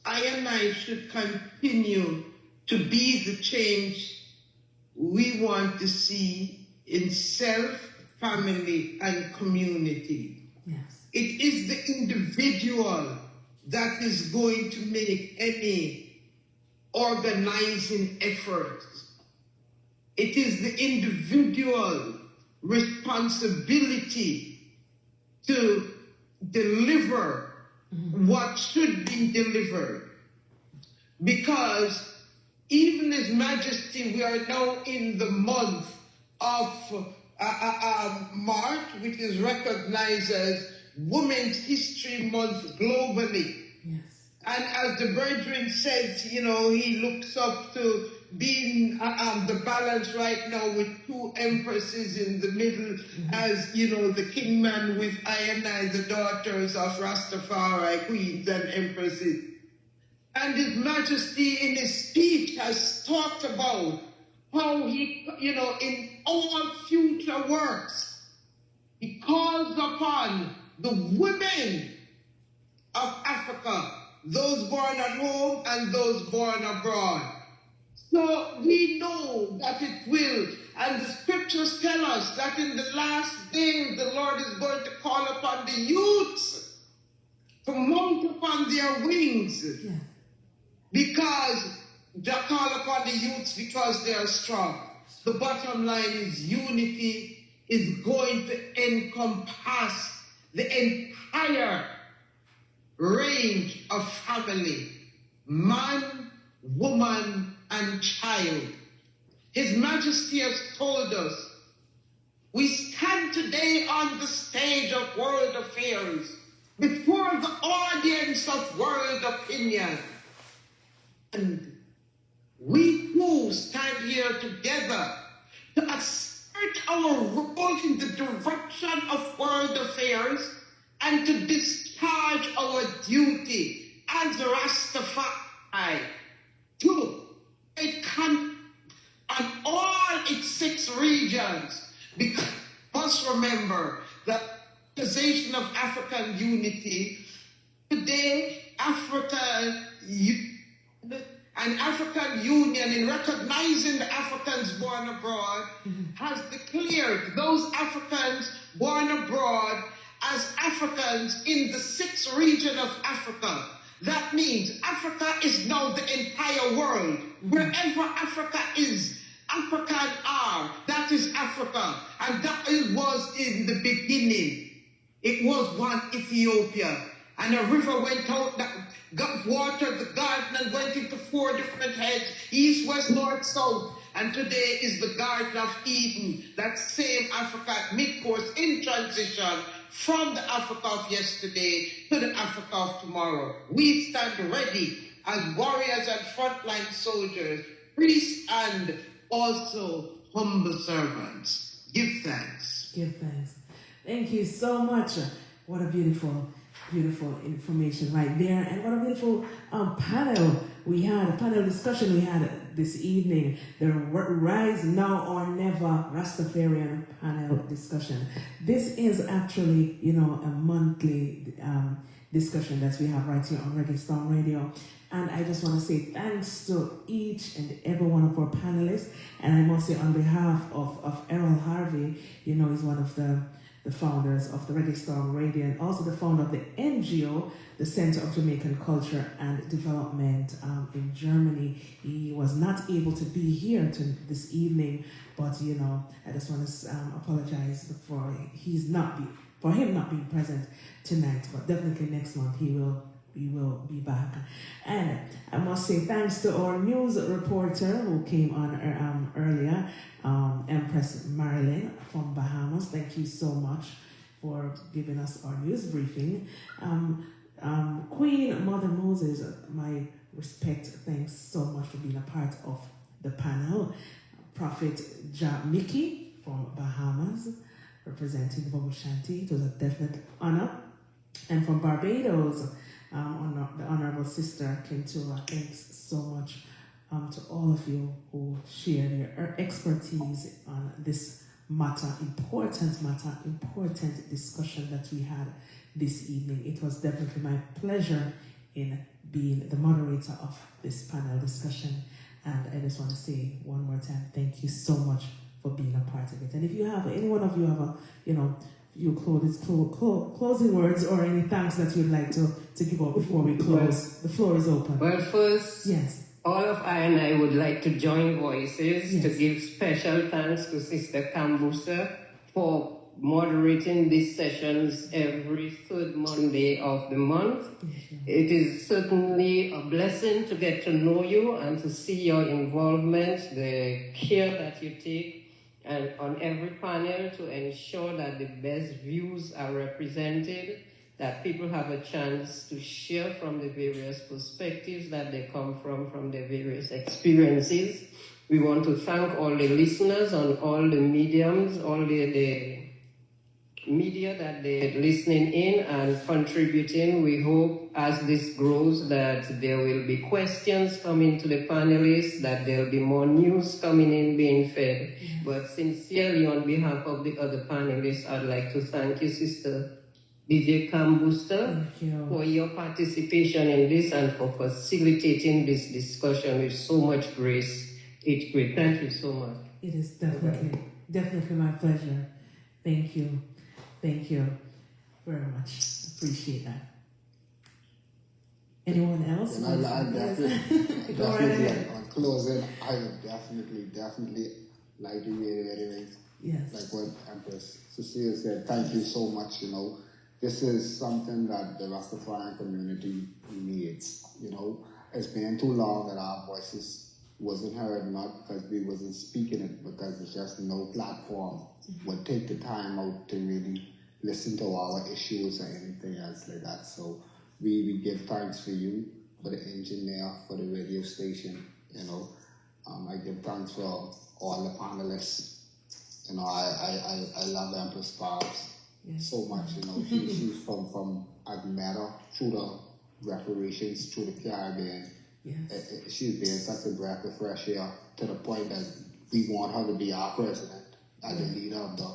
E: I and I should continue to be the change we want to see in self, family, and community.
A: Yes.
E: It is the individual that is going to make any organizing effort. It is the individual responsibility to deliver what should be delivered. Because even His Majesty, we are now in the month of March, which is recognized as Women's History Month globally.
A: Yes.
E: And as the brethren said, he looks up to being the balance right now with two empresses in the middle, as, the kingman with I and I, the daughters of Rastafari, queens and empresses. And His Majesty in his speech has talked about how he, in all future works, he calls upon the women of Africa, those born at home and those born abroad. So we know that it will, and the scriptures tell us that in the last days the Lord is going to call upon the youths to mount upon their wings.
A: Yeah.
E: Because they call upon the youths because they are strong. The bottom line is unity is going to encompass the entire range of family, man, woman, and child. His Majesty has told us We stand today on the stage of world affairs before the audience of world opinion. And we too stand here together to assert our role in the direction of world affairs and to discharge our duty as Rastafari to a country on all its 6 regions. Because we must remember the Organization of African Unity, today Africa and African Union, in recognizing the Africans born abroad, has declared those Africans born abroad as Africans in the 6th region of Africa. That means Africa is now the entire world. Wherever Africa is, African are. That is Africa. And that was in the beginning. It was one Ethiopia. And a river went out that got watered the garden and went into 4 different heads, east, west, north, south. And today is the Garden of Eden, that same Africa mid-course in transition from the Africa of yesterday to the Africa of tomorrow. We stand ready as warriors and frontline soldiers, priests and also humble servants. Give thanks.
A: Give thanks. Thank you so much. What a beautiful information right there, and what a beautiful panel we had, a panel discussion we had this evening, the Rise Now or Never Rastafarian panel discussion. This is actually, a monthly discussion that we have right here on Reggae Storm Radio. And I just want to say thanks to each and every one of our panelists. And I must say on behalf of Errol Harvey, he's one of the founders of the Reggae Storm Radio and also the founder of the NGO, the Center of Jamaican Culture and Development in Germany. He was not able to be here this evening, but I just want to apologize for him not being present tonight, but definitely next month he will be back. And I must say thanks to our news reporter who came on earlier, Empress Marilyn from Bahamas. Thank you so much for giving us our news briefing. Queen Mother Moses, my respect, thanks so much for being a part of the panel. Prophet Mickey from Bahamas, representing Bobo Shanti. It was a definite honor. And from Barbados, the Honorable Sister Kentura, thanks so much to all of you who shared your expertise on this important discussion that we had this evening. It was definitely my pleasure in being the moderator of this panel discussion. And I just want to say one more time, thank you so much for being a part of it. And if you have, any one of you have closing words or any thanks that you'd like to give out before we close, the floor is open.
B: Well, first,
A: yes,
B: all of I and I would like to join voices
A: yes,
B: to give special thanks to Sister Kambooster for moderating these sessions every 3rd Monday of the month. It is certainly a blessing to get to know you and to see your involvement, the care that you take, and on every panel to ensure that the best views are represented, that people have a chance to share from the various perspectives that they come from their various experiences. We want to thank all the listeners on all the mediums, all the media that they're listening in and contributing. We hope as this grows that there will be questions coming to the panelists, that there will be more news coming in being fed. But sincerely, on behalf of the other panelists, I'd like to thank you, Sister DJ Kambooster, for your participation in this and for facilitating this discussion with so much grace. It's great. Thank you so much.
A: It is definitely my pleasure. Thank you very much. Appreciate that. Anyone else?
C: I definitely,
A: Go right ahead.
C: On closing, I would definitely like to reiterate, like what Empress Cecilia said. Thank you so much. This is something that the Rastafarian community needs. It's been too long that our voices wasn't heard, not because we wasn't speaking it, because there's just no platform would take the time out to really listen to our issues or anything else like that. So we give thanks for you, for the engineer, for the radio station, you know. I give thanks for all the panelists. You know, I love Empress Barbs so much, you know. She's from Atlanta through the reparations, through the Caribbean. She's been such a breath of fresh air to the point that we want her to be our president as the leader of the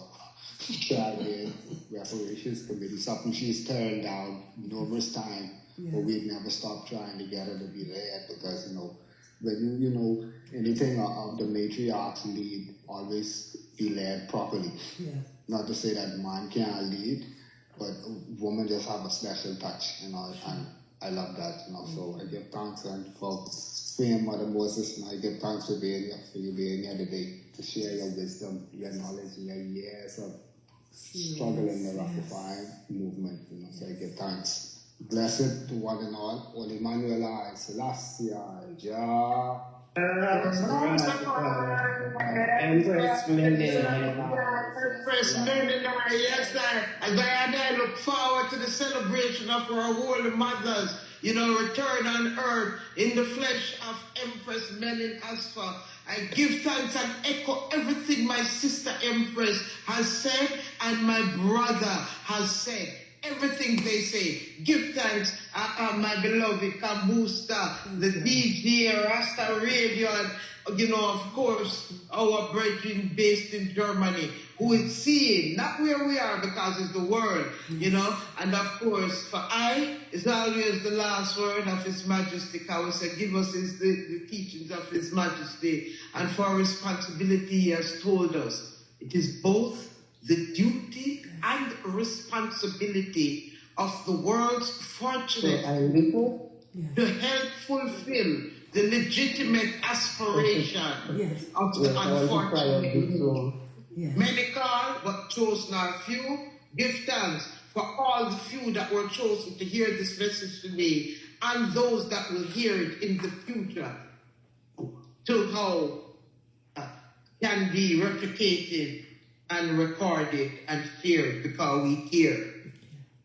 C: Caribbean Reparations Committee, something she's turned down numerous times, but we've never stopped trying to get her to be there because, you know, when you know, anything of the matriarchs lead, always be led properly. Not to say that man can't lead, but women just have a special touch, you know, and I love that, you know. So I give thanks and for freeing Mother Moses, and I give thanks for being here, for you being here today to share your wisdom, your knowledge, and your years of struggle in the Rastafarian movement, you know. So I give thanks. Blessed to one and all. Holy Emmanuel I, Selassie I, Jah.
B: Empress Mendel.
E: Empress Mendel, yes, sir. And I look forward to the celebration of our holy mothers, you know, return on earth in the flesh of Empress Mendel Asfa. I give thanks and echo everything my sister Empress has said and my brother has said. Everything they say, give thanks, my beloved Kambooster, the DJ, Rasta Radio, and, you know, of course, our brethren based in Germany, who is seeing, not where we are because it's the world, you know, and of course, for I is always the last word of His Majesty. I will say, give us the teachings of His Majesty, and for our responsibility, He has told us, it is both the duty and responsibility of the world's fortunate to help fulfill the legitimate aspiration of the unfortunate. Many call, but chose not few. Give thanks for all the few that were chosen to hear this message today, and those that will hear it in the future, to how can be replicated and recorded and shared because we care.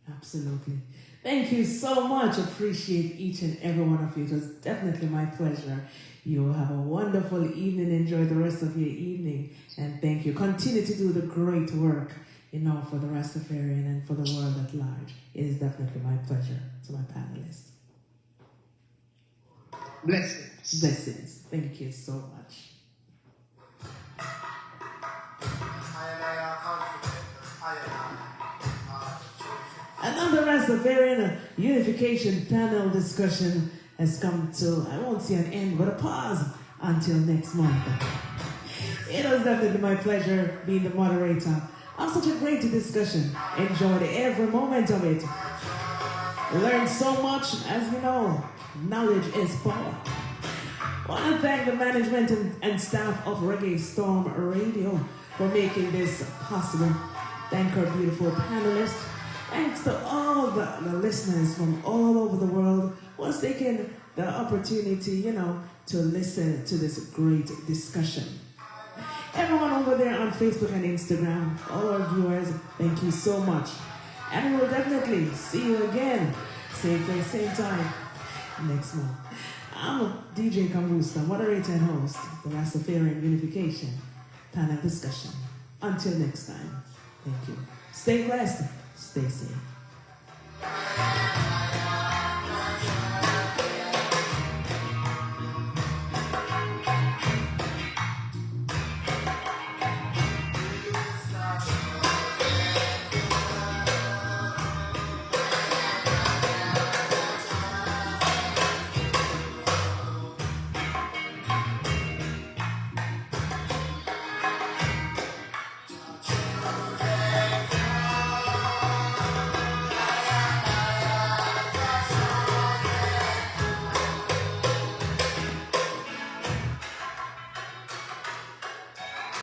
A: Absolutely. Thank you so much. Appreciate each and every one of you. It was definitely my pleasure. You will have a wonderful evening. Enjoy the rest of your evening. And thank you. Continue to do the great work, you know, for the Rastafarian and for the world at large. It is definitely my pleasure to my panelists.
E: Blessings.
A: Blessings. Thank you so much. Another Rastafarian Unification panel discussion has come to, I won't say an end, but a pause until next month. It was definitely my pleasure being the moderator of such a great discussion. Enjoyed every moment of it. Learned so much, as you know, knowledge is power. I want to thank the management and staff of Reggae Storm Radio for making this possible. Thank our beautiful panelists. Thanks to all the listeners from all over the world who has taken the opportunity, you know, to listen to this great discussion. Everyone over there on Facebook and Instagram, all our viewers, thank you so much. And we will definitely see you again, same place, same time, next month. I'm DJ Kambooster, moderator and host of the Rastafarian Unification panel discussion. Until next time, thank you. Stay blessed, stay safe.